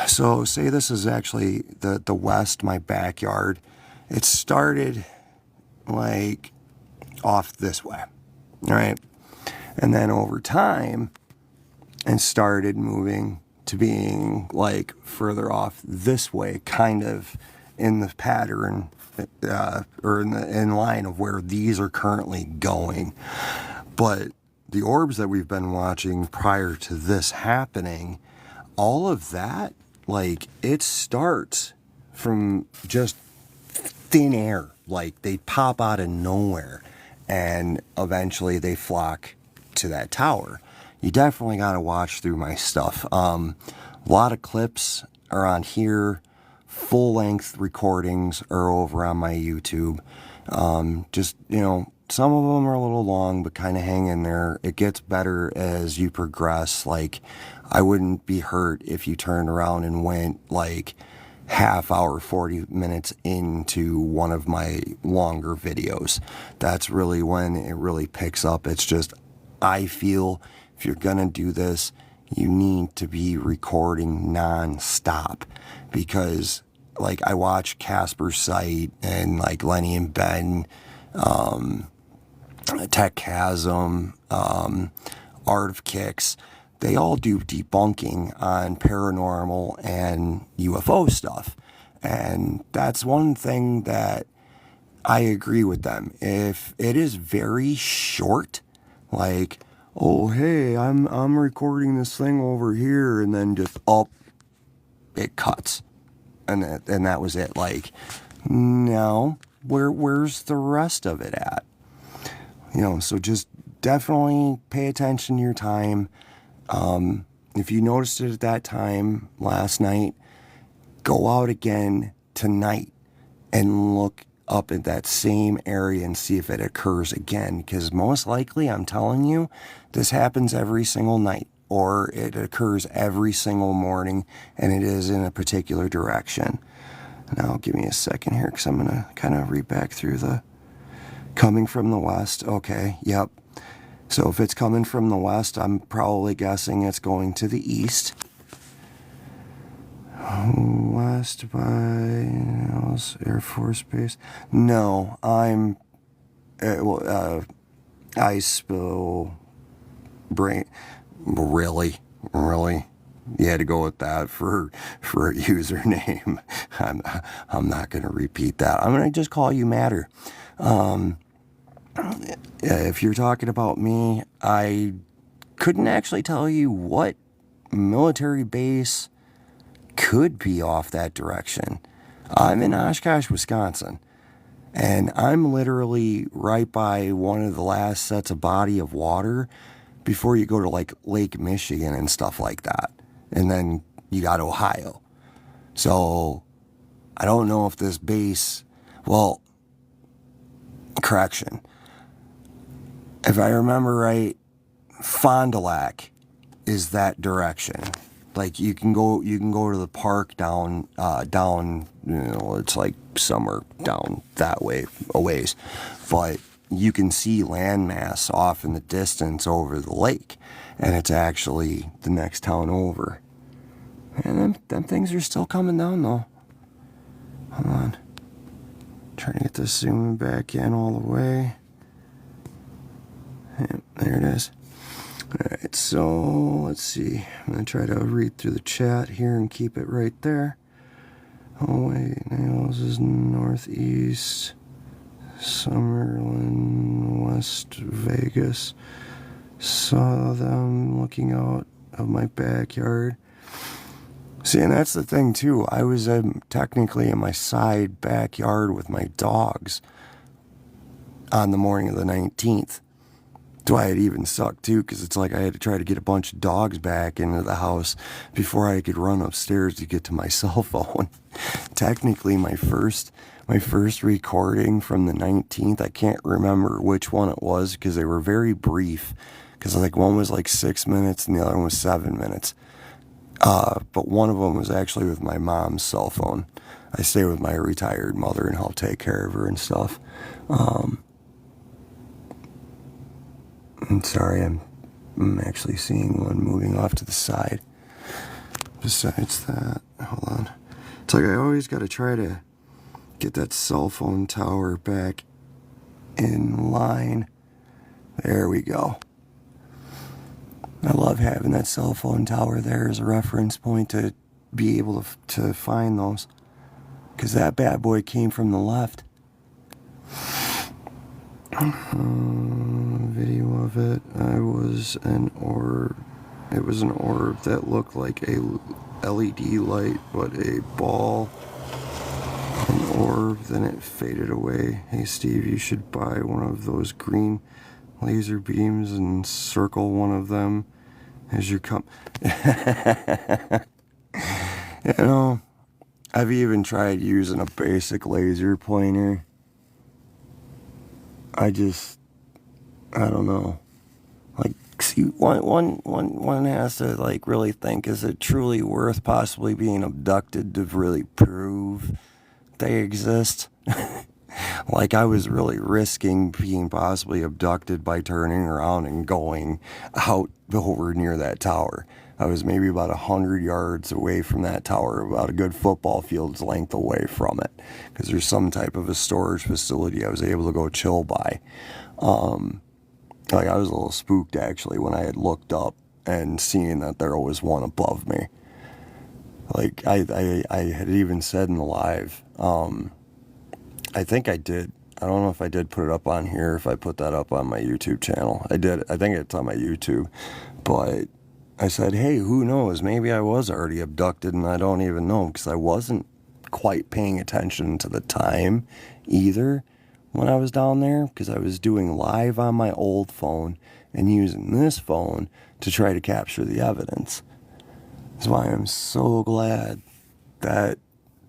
So say this is actually the west, my backyard. It started like off this way, all right? And then over time, and started moving to being like further off this way, kind of in the pattern or in line of where these are currently going. But the orbs that we've been watching prior to this happening, all of that, like it starts from just thin air. Like they pop out of nowhere and eventually they flock to that tower. You definitely got to watch through my stuff. A lot of clips are on here. Full-length recordings are over on my YouTube. Just, you know, some of them are a little long, but kind of hang in there. It gets better as you progress. Like, I wouldn't be hurt if you turned around and went like half hour, 40 minutes into one of my longer videos. That's really when it really picks up. It's just, I feel if you're gonna do this, you need to be recording non-stop, because like I watch Casper Site and like Lenny and Ben, Tech Chasm, Art of Kicks. They all do debunking on paranormal and UFO stuff. And that's one thing that I agree with them. If it is very short, like, oh, hey, I'm recording this thing over here, and then just, oh, it cuts. And that was it. Like, no, where's the rest of it at? You know, so just definitely pay attention to your time. If you noticed it at that time last night, go out again tonight and look up at that same area and see if it occurs again. Because most likely, I'm telling you, this happens every single night, or it occurs every single morning, and it is in a particular direction. Now, give me a second here, because I'm going to kind of read back through the coming from the west. Okay, yep. So if it's coming from the west, I'm probably guessing it's going to the east. West by Air Force Base. No, I'm ice spill brain. Really? You had to go with that for a username. I'm not going to repeat that. I'm going to just call you Matter. If you're talking about me, I couldn't actually tell you what military base could be off that direction. I'm in Oshkosh, Wisconsin, and I'm literally right by one of the last sets of body of water before you go to like Lake Michigan and stuff like that. And then you got Ohio. So I don't know if this base, well, correction. If I remember right, Fond du Lac is that direction. Like you can go to the park down, you know, it's like somewhere down that way, a ways, but you can see landmass off in the distance over the lake, and it's actually the next town over. And them things are still coming down though. Hold on, trying to get this zooming back in all the way. Yep, there it is. Alright, so let's see. I'm going to try to read through the chat here and keep it right there. Oh wait, Nails is northeast. Summerlin, West Vegas. Saw them looking out of my backyard. See, and that's the thing too. I was technically in my side backyard with my dogs on the morning of the 19th. That's why it even sucked too, because it's like I had to try to get a bunch of dogs back into the house before I could run upstairs to get to my cell phone. Technically, my first recording from the 19th, I can't remember which one it was because they were very brief. Because like one was like 6 minutes and the other one was 7 minutes. But one of them was actually with my mom's cell phone. I stay with my retired mother and help take care of her and stuff. I'm sorry, I'm actually seeing one moving off to the side. Besides that, hold on. It's like I always got to try to get that cell phone tower back in line. There we go. I love having that cell phone tower there as a reference point to be able to find those. Because that bad boy came from the left. Video of it. It was an orb that looked like a LED light, but a ball. An orb, then it faded away. Hey Steve, you should buy one of those green laser beams and circle one of them as you come. You know, I've even tried using a basic laser pointer. I don't know. Like, see, one has to, like, really think, is it truly worth possibly being abducted to really prove they exist? Like, I was really risking being possibly abducted by turning around and going out over near that tower. I was maybe about 100 yards away from that tower, about a good football field's length away from it, because there's some type of a storage facility I was able to go chill by. Like, I was a little spooked, actually, when I had looked up and seen that there was one above me. Like, I had even said in the live, I think I did. I don't know if I did put it up on here, if I put that up on my YouTube channel. I did. I think it's on my YouTube. But I said, hey, who knows? Maybe I was already abducted and I don't even know, because I wasn't quite paying attention to the time either when I was down there, because I was doing live on my old phone and using this phone to try to capture the evidence. That's why I'm so glad that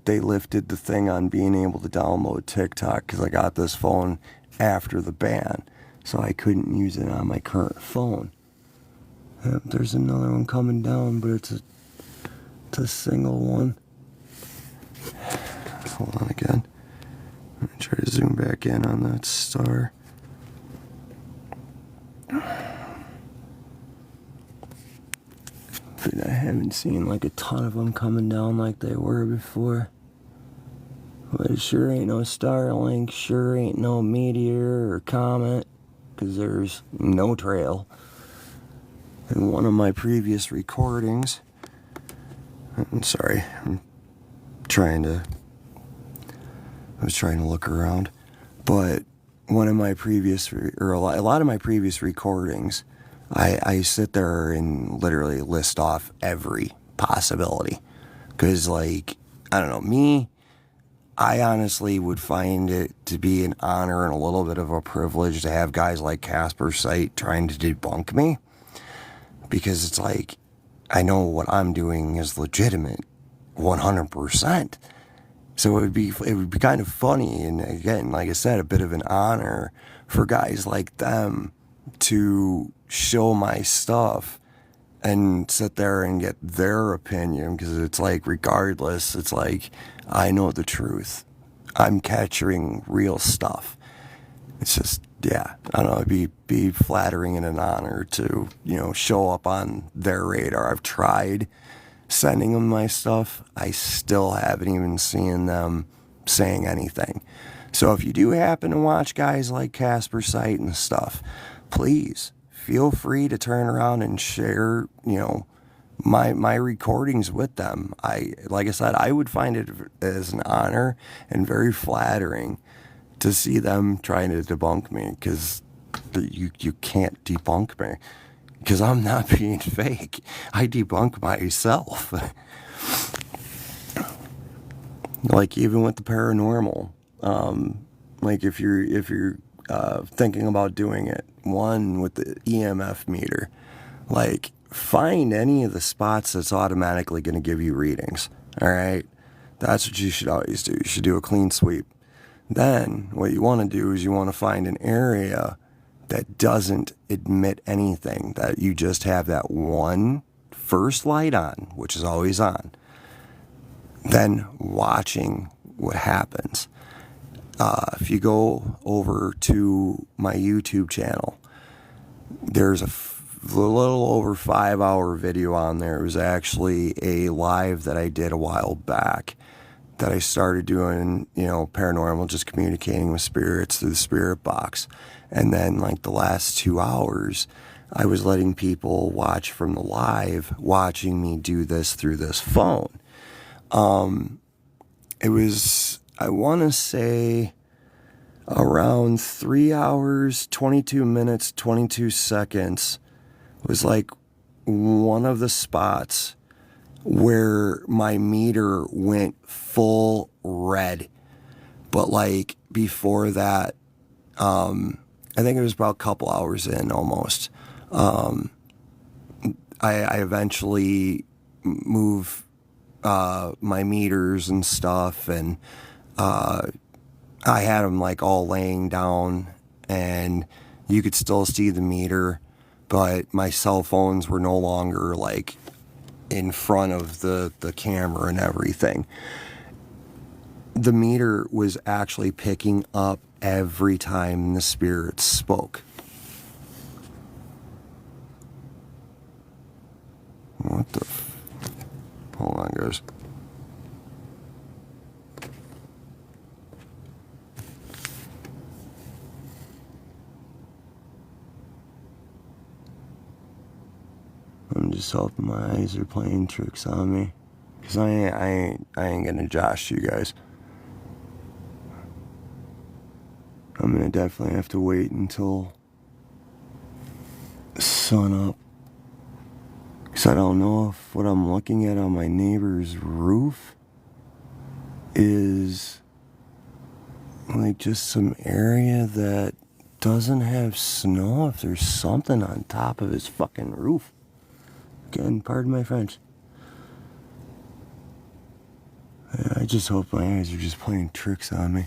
they lifted the thing on being able to download TikTok, because I got this phone after the ban, so I couldn't use it on my current phone. Yep, there's another one coming down, but it's a single one. Hold on again. I'm going to try to zoom back in on that star. But I haven't seen like a ton of them coming down like they were before. But it sure ain't no Starlink, sure ain't no meteor or comet, because there's no trail. In one of my previous recordings, I'm sorry, I was trying to look around, but one of my previous, or a lot of my previous recordings, I sit there and literally list off every possibility. Because, like, I don't know, I honestly would find it to be an honor and a little bit of a privilege to have guys like Casper Site trying to debunk me. Because it's like, I know what I'm doing is legitimate, 100%. So it would be kind of funny, and again, like I said, a bit of an honor for guys like them to show my stuff and sit there and get their opinion, because it's like, regardless, it's like, I know the truth. I'm capturing real stuff. It's just, yeah, I don't know, it'd be flattering and an honor to, show up on their radar. I've tried sending them my stuff. I still haven't even seen them saying anything. So if you do happen to watch guys like Casper Site and stuff, please feel free to turn around and share, my recordings with them. Like I said, I would find it as an honor and very flattering to see them trying to debunk me, because you can't debunk me, because I'm not being fake. I debunk myself. Like, even with the paranormal, like if you're thinking about doing it, one with the EMF meter, like, find any of the spots that's automatically going to give you readings. All right, that's what you should always do. You should do a clean sweep. Then what you want to do is you want to find an area that doesn't emit anything, that you just have that one first light on, which is always on. Then watching what happens. If you go over to my YouTube channel, there's a little over 5-hour video on there. It was actually a live that I did a while back, that I started doing, paranormal, just communicating with spirits through the spirit box. And then, like, the last 2 hours, I was letting people watch from the live, watching me do this through this phone. It was, I want to say, around 3 hours, 22 minutes, 22 seconds was like one of the spots where my meter went full red. But like before that, I think it was about a couple hours in almost, I eventually move my meters and stuff, and I had them like all laying down, and you could still see the meter, but my cell phones were no longer like in front of the camera and everything. The meter was actually picking up every time the spirits spoke. What the hold on, guys. I'm just hoping my eyes are playing tricks on me, because I ain't gonna josh you guys. I'm gonna definitely have to wait until sun up, because I don't know if what I'm looking at on my neighbor's roof is like just some area that doesn't have snow, if there's something on top of his fucking roof. Again, pardon my French. I just hope my eyes are just playing tricks on me.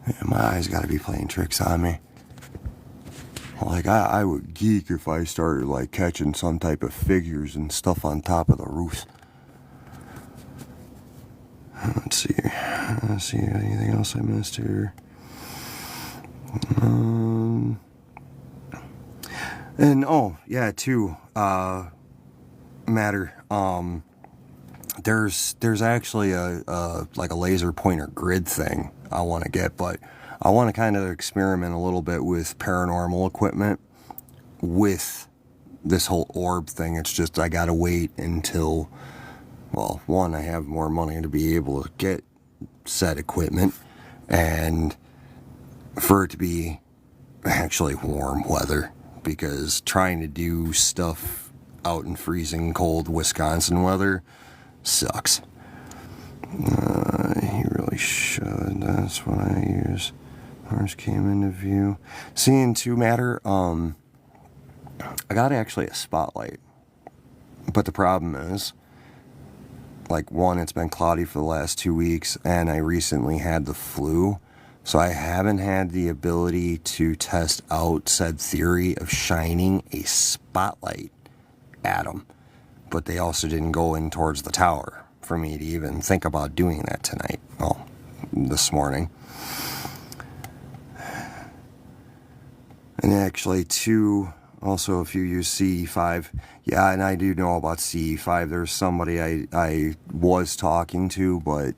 Yeah, my eyes gotta be playing tricks on me. Like, I would geek if I started, like, catching some type of figures and stuff on top of the roofs. Let's see. Anything else I missed here? And, oh, yeah, too, matter, there's actually a like a laser pointer grid thing I want to get, but I want to kind of experiment a little bit with paranormal equipment with this whole orb thing. It's just I gotta wait until, well, one, I have more money to be able to get said equipment, and for it to be actually warm weather, because trying to do stuff out in freezing cold Wisconsin weather sucks. He really should. That's what I use. Ours came into view. Seeing too matter. I got actually a spotlight, but the problem is, like, one, it's been cloudy for the last 2 weeks, and I recently had the flu, so I haven't had the ability to test out said theory of shining a spotlight at them. But they also didn't go in towards the tower for me to even think about doing that tonight. Well, this morning. And actually, too, also, if you use CE5, yeah, and I do know about CE5. There's somebody I was talking to, but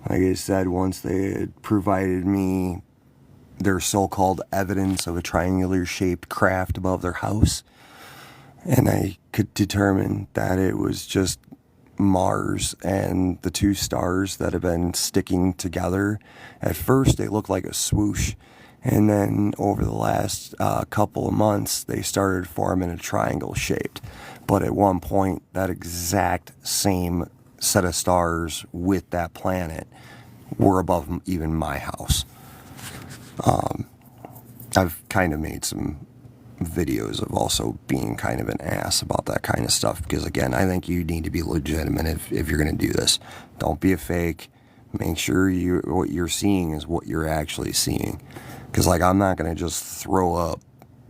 like I said, once they had provided me their so-called evidence of a triangular-shaped craft above their house, and I could determine that it was just Mars and the two stars that have been sticking together. At first, they looked like a swoosh, and then over the last couple of months, they started forming a triangle shaped. But at one point, that exact same set of stars with that planet were above even my house. I've kind of made some videos of also being kind of an ass about that kind of stuff, because again, I think you need to be legitimate if you're going to do this. Don't be a fake. Make sure what you're seeing is what you're actually seeing, because like, I'm not going to just throw up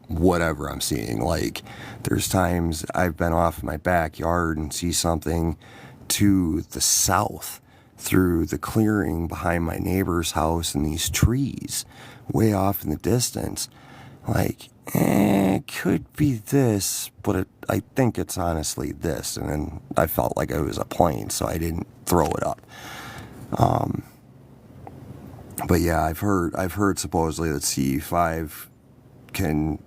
whatever I'm seeing. Like, there's times I've been off in my backyard and see something to the south through the clearing behind my neighbor's house and these trees way off in the distance. Like, it could be this, but I think it's honestly this. And then I felt like it was a plane, so I didn't throw it up. But yeah, I've heard supposedly that CE5 can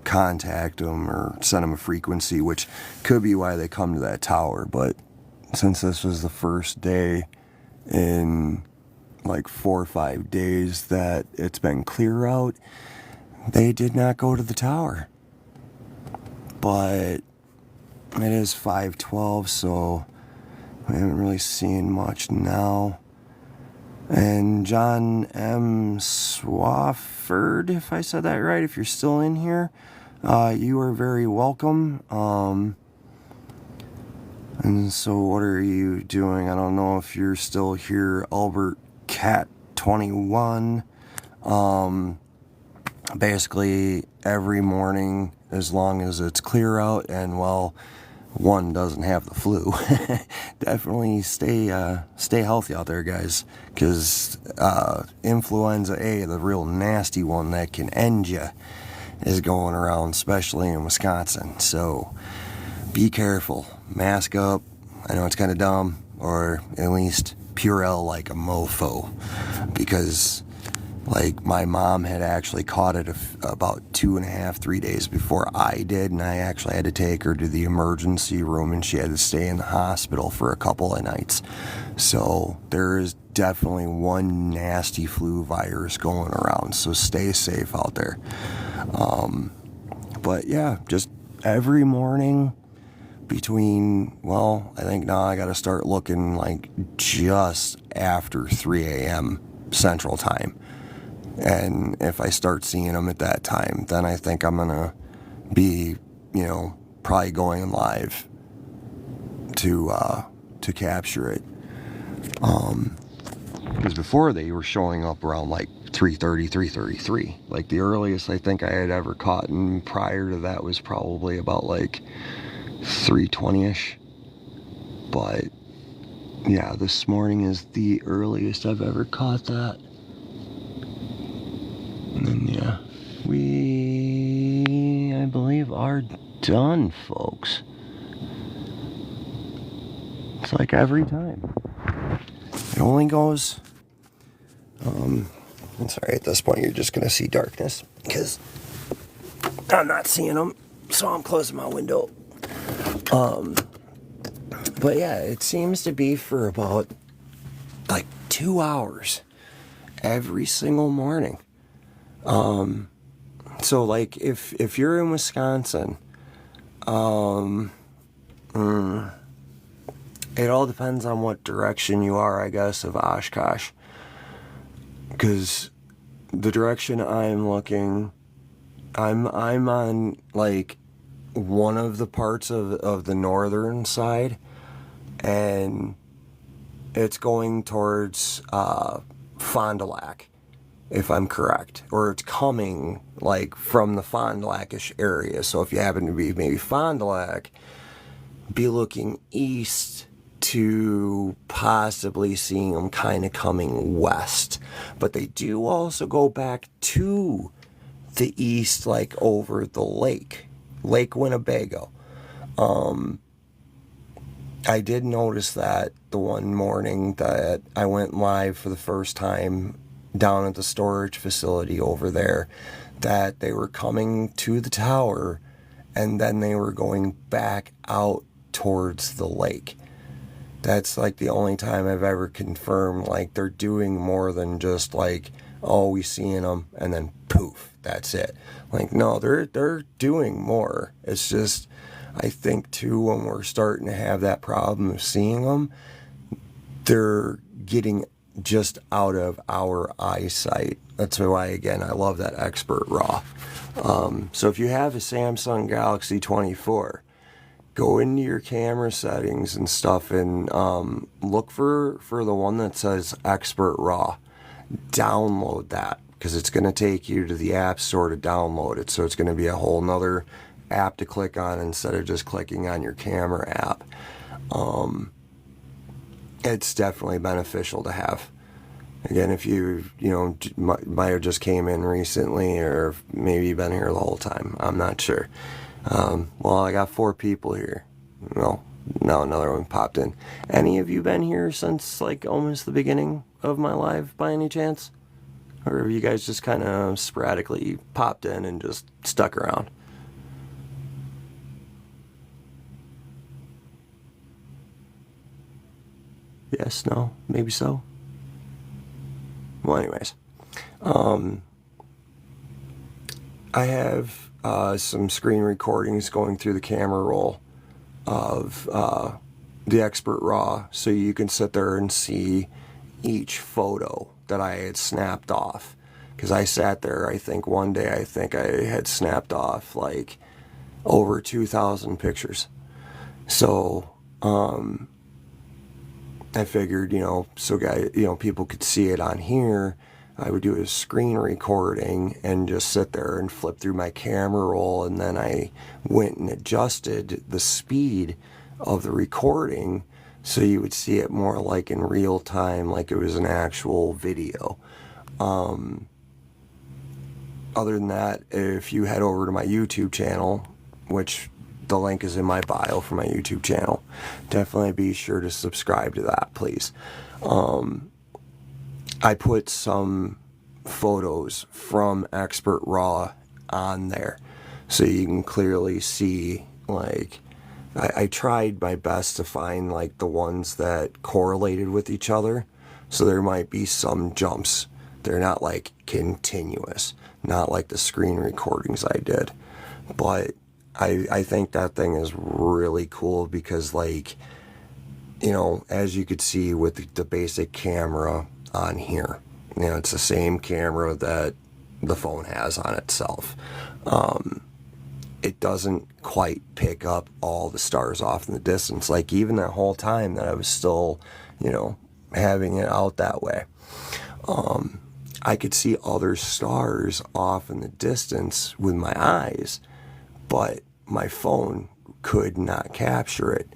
contact them or send them a frequency, which could be why they come to that tower. But since this was the first day in like 4 or 5 days that it's been clear out, they did not go to the tower. But it is 5:12, so we haven't really seen much now. And John M. Swafford, if I said that right, if you're still in here, you are very welcome. And so what are you doing? I don't know if you're still here, Albert Cat 21. Basically every morning, as long as it's clear out and, well, one doesn't have the flu, definitely stay healthy out there, guys, because influenza A, the real nasty one that can end you, is going around, especially in Wisconsin. So be careful, mask up. I know it's kind of dumb, or at least Purell like a mofo, because like my mom had actually caught it about 2.5, 3 days before I did, and I actually had to take her to the emergency room, and she had to stay in the hospital for a couple of nights. So there is definitely one nasty flu virus going around, so stay safe out there. But yeah, just every morning between, well, I think now I got to start looking like just after 3 a.m. Central Time. And if I start seeing them at that time, then I think I'm going to be, probably going live to capture it. Because before they were showing up around like 3:30, 3:33. Like the earliest I think I had ever caught, and prior to that was probably about like 3:20ish. But yeah, this morning is the earliest I've ever caught that. And then yeah, we, I believe, are done, folks. It's like every time. It only goes, I'm sorry, at this point you're just going to see darkness, because I'm not seeing them, so I'm closing my window. But yeah, it seems to be for about like 2 hours every single morning. So like if you're in Wisconsin, it all depends on what direction you are, I guess, of Oshkosh. Because the direction I'm looking, I'm on like one of the parts of the northern side, and it's going towards Fond du Lac, if I'm correct, or it's coming like from the Fond du Lac-ish area. So if you happen to be maybe Fond du Lac, be looking east to possibly seeing them kind of coming west. But they do also go back to the east, like over the Lake Winnebago. I did notice that the one morning that I went live for the first time down at the storage facility over there, that they were coming to the tower and then they were going back out towards the lake. That's like the only time I've ever confirmed like they're doing more than just like, oh, we seeing them and then poof, that's it. Like, no, they're doing more. It's just, I think too, when we're starting to have that problem of seeing them, they're getting just out of our eyesight. That's why, again, I love that Expert RAW. So if you have a Samsung Galaxy 24, go into your camera settings and stuff and look for the one that says Expert RAW. Download that, because it's going to take you to the App Store to download it. So it's going to be a whole nother app to click on instead of just clicking on your camera app. It's definitely beneficial to have. Again, if you might have just came in recently, or maybe been here the whole time, I'm not sure. Well, I got 4 people here. Well, now another one popped in. Any of you been here since like almost the beginning of my live by any chance? Or have you guys just kind of sporadically popped in and just stuck around? Yes, no, maybe so. Well, anyways, I have some screen recordings going through the camera roll of the Expert RAW, so you can sit there and see each photo that I had snapped off. Because I sat there, I think one day, I think I had snapped off like over 2,000 pictures. So I figured, so people could see it on here. I would do a screen recording and just sit there and flip through my camera roll, and then I went and adjusted the speed of the recording so you would see it more like in real time, like it was an actual video. Other than that, if you head over to my YouTube channel, which the link is in my bio for my YouTube channel, definitely be sure to subscribe to that, please. I put some photos from Expert Raw on there so you can clearly see, like, I tried my best to find like the ones that correlated with each other, so there might be some jumps. They're not like continuous, not like the screen recordings I did, but I think that thing is really cool because, like, as you could see with the basic camera on here, it's the same camera that the phone has on itself. It doesn't quite pick up all the stars off in the distance, like even that whole time that I was still, having it out that way. I could see other stars off in the distance with my eyes, but my phone could not capture it.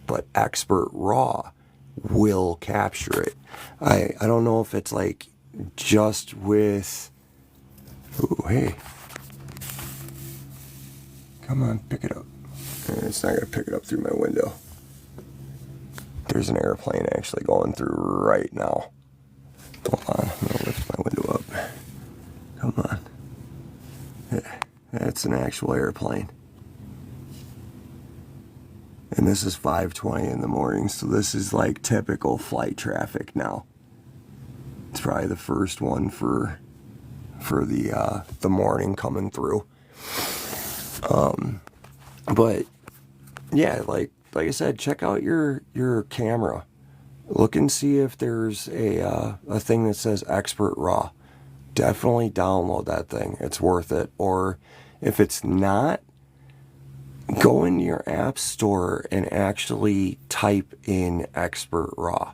But Expert Raw will capture it. I don't know if it's like just with, ooh, hey, come on, pick it up. It's not going to pick it up through my window. There's an airplane actually going through right now. Hold on, I'm going to lift my window up. Come on. Yeah, that's an actual airplane. And this is 5:20 in the morning, so this is like typical flight traffic now. It's probably the first one for the morning coming through. But yeah, like I said, check out your camera. Look and see if there's a thing that says Expert Raw. Definitely download that thing. It's worth it. Or if it's not, go into your app store and actually type in Expert Raw.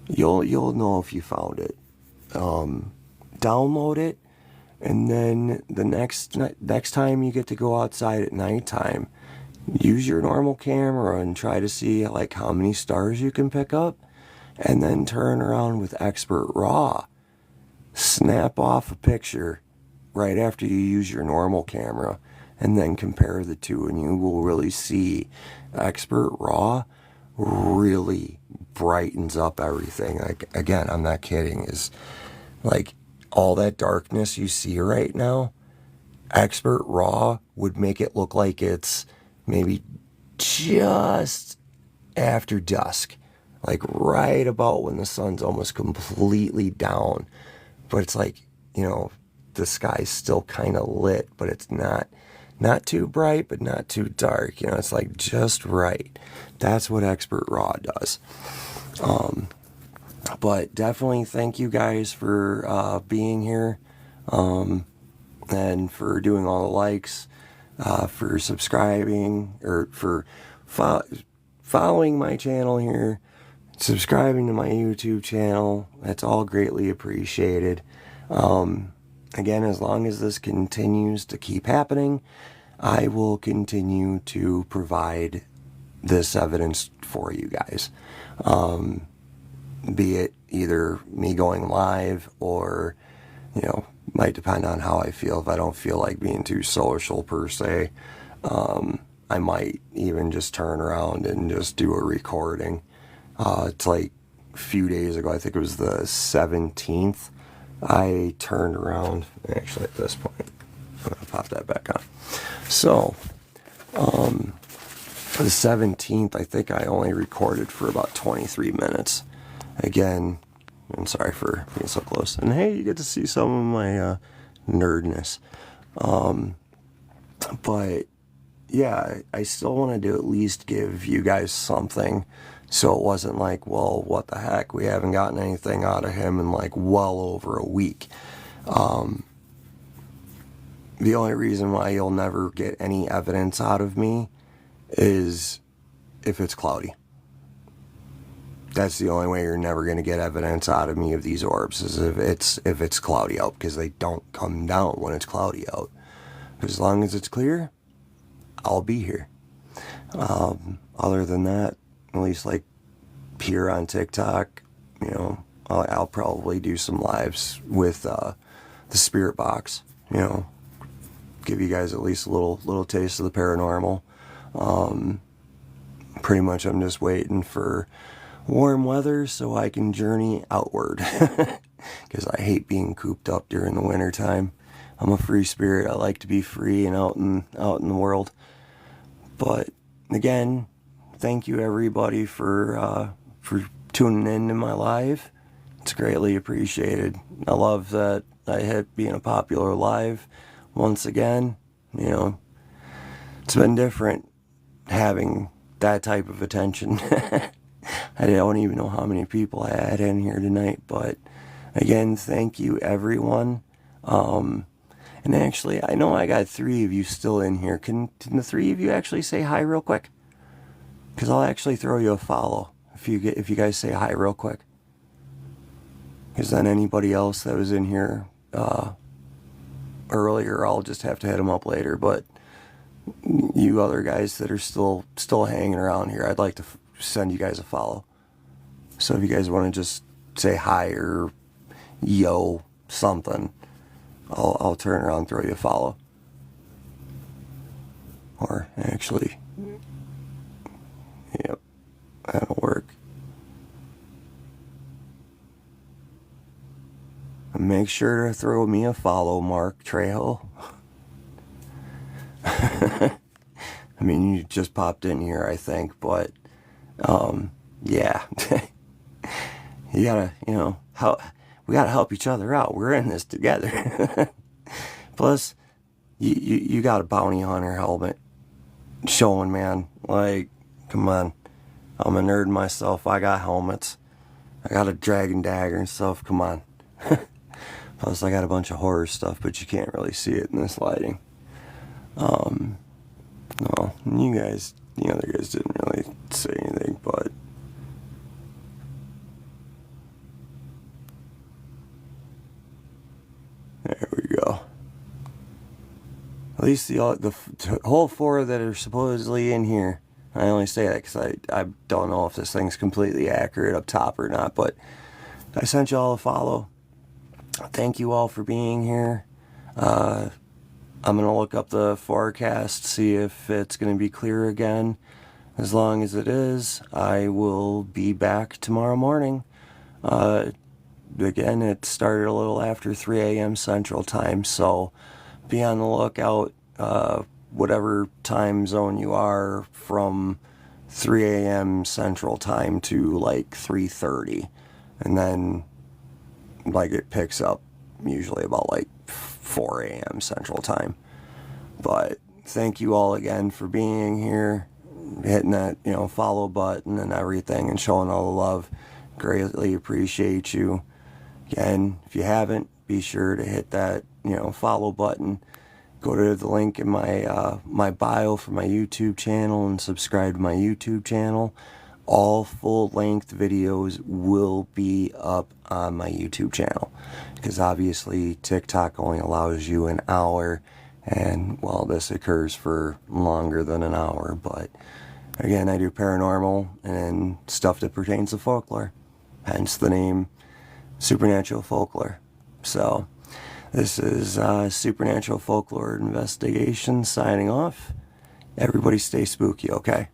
You'll know if you found it. Download it, and then the next time you get to go outside at nighttime, use your normal camera and try to see like how many stars you can pick up, and then turn around with Expert Raw. Snap off a picture right after you use your normal camera, and then compare the two, and you will really see Expert Raw really brightens up everything. Like, again, I'm not kidding. Is like all that darkness you see right now, Expert Raw would make it look like it's maybe just after dusk, like right about when the sun's almost completely down. But it's like, the sky's still kind of lit, but it's not too bright, but not too dark. It's like just right. That's what Expert Raw does. But definitely thank you guys for being here, and for doing all the likes, for subscribing, or for following my channel here, subscribing to my YouTube channel. That's all greatly appreciated. Again, as long as this continues to keep happening, I will continue to provide this evidence for you guys. Be it either me going live or, might depend on how I feel. If I don't feel like being too social per se, I might even just turn around and just do a recording. It's like a few days ago, I think it was the 17th, I turned around, actually at this point, I'm going to pop that back on. So, the 17th, I think I only recorded for about 23 minutes. Again, I'm sorry for being so close. And hey, you get to see some of my nerdness. But yeah, I still wanted to at least give you guys something, so it wasn't like, well, what the heck, we haven't gotten anything out of him in like well over a week. The only reason why you'll never get any evidence out of me is if it's cloudy. That's the only way you're never going to get evidence out of me of these orbs, is if it's cloudy out, because they don't come down when it's cloudy out. As long as it's clear, I'll be here. Other than that, at least like here on TikTok, you know, I'll probably do some lives with the spirit box, you know, give you guys at least a little taste of the paranormal. Pretty much I'm just waiting for warm weather so I can journey outward, because I hate being cooped up during the winter time. I'm a free spirit. I like to be free and out in the world. But again, thank you everybody for tuning in to my live. It's greatly appreciated. I love that I hit being a popular live once again. You know, it's been different having that type of attention. I don't even know how many people I had in here tonight, but again, thank you everyone. And actually, I know I got 3 of you still in here. Can the 3 of you actually say hi real quick? Because I'll actually throw you a follow if you guys say hi real quick. Because then anybody else that was in here earlier, I'll just have to hit them up later. But you other guys that are still hanging around here, I'd like to send you guys a follow. So if you guys want to just say hi or yo something, I'll turn around and throw you a follow. Or actually, yep, that'll work. And make sure to throw me a follow, Mark Trejo. I mean, you just popped in here, I think, but yeah. You gotta, you know, we gotta help each other out. We're in this together. Plus, you got a bounty hunter helmet showing, man. Like, come on. I'm a nerd myself. I got helmets. I got a dragon dagger and stuff. Come on. Plus, I got a bunch of horror stuff, but you can't really see it in this lighting. No, you guys, the other guys didn't really say anything, but there we go. At least the whole 4 that are supposedly in here. I only say that because I don't know if this thing's completely accurate up top or not, but I sent you all a follow. Thank you all for being here. I'm going to look up the forecast, see if it's going to be clear again. As long as it is, I will be back tomorrow morning. Again, it started a little after 3 a.m. Central Time, so be on the lookout, whatever time zone you are, from 3 a.m. Central Time to like 3:30. And then, like, it picks up usually about like 4 a.m. Central Time. But thank you all again for being here, hitting that, you know, follow button and everything, and showing all the love. Greatly appreciate you. Again, if you haven't, be sure to hit that, you know, follow button. Go to the link in my my bio for my YouTube channel and subscribe to my YouTube channel. All full-length videos will be up on my YouTube channel, because obviously TikTok only allows you an hour, and well, this occurs for longer than an hour. But again, I do paranormal and stuff that pertains to folklore, hence the name Supernatural Folklore. So this is Supernatural Folklore Investigation signing off. Everybody stay spooky, okay?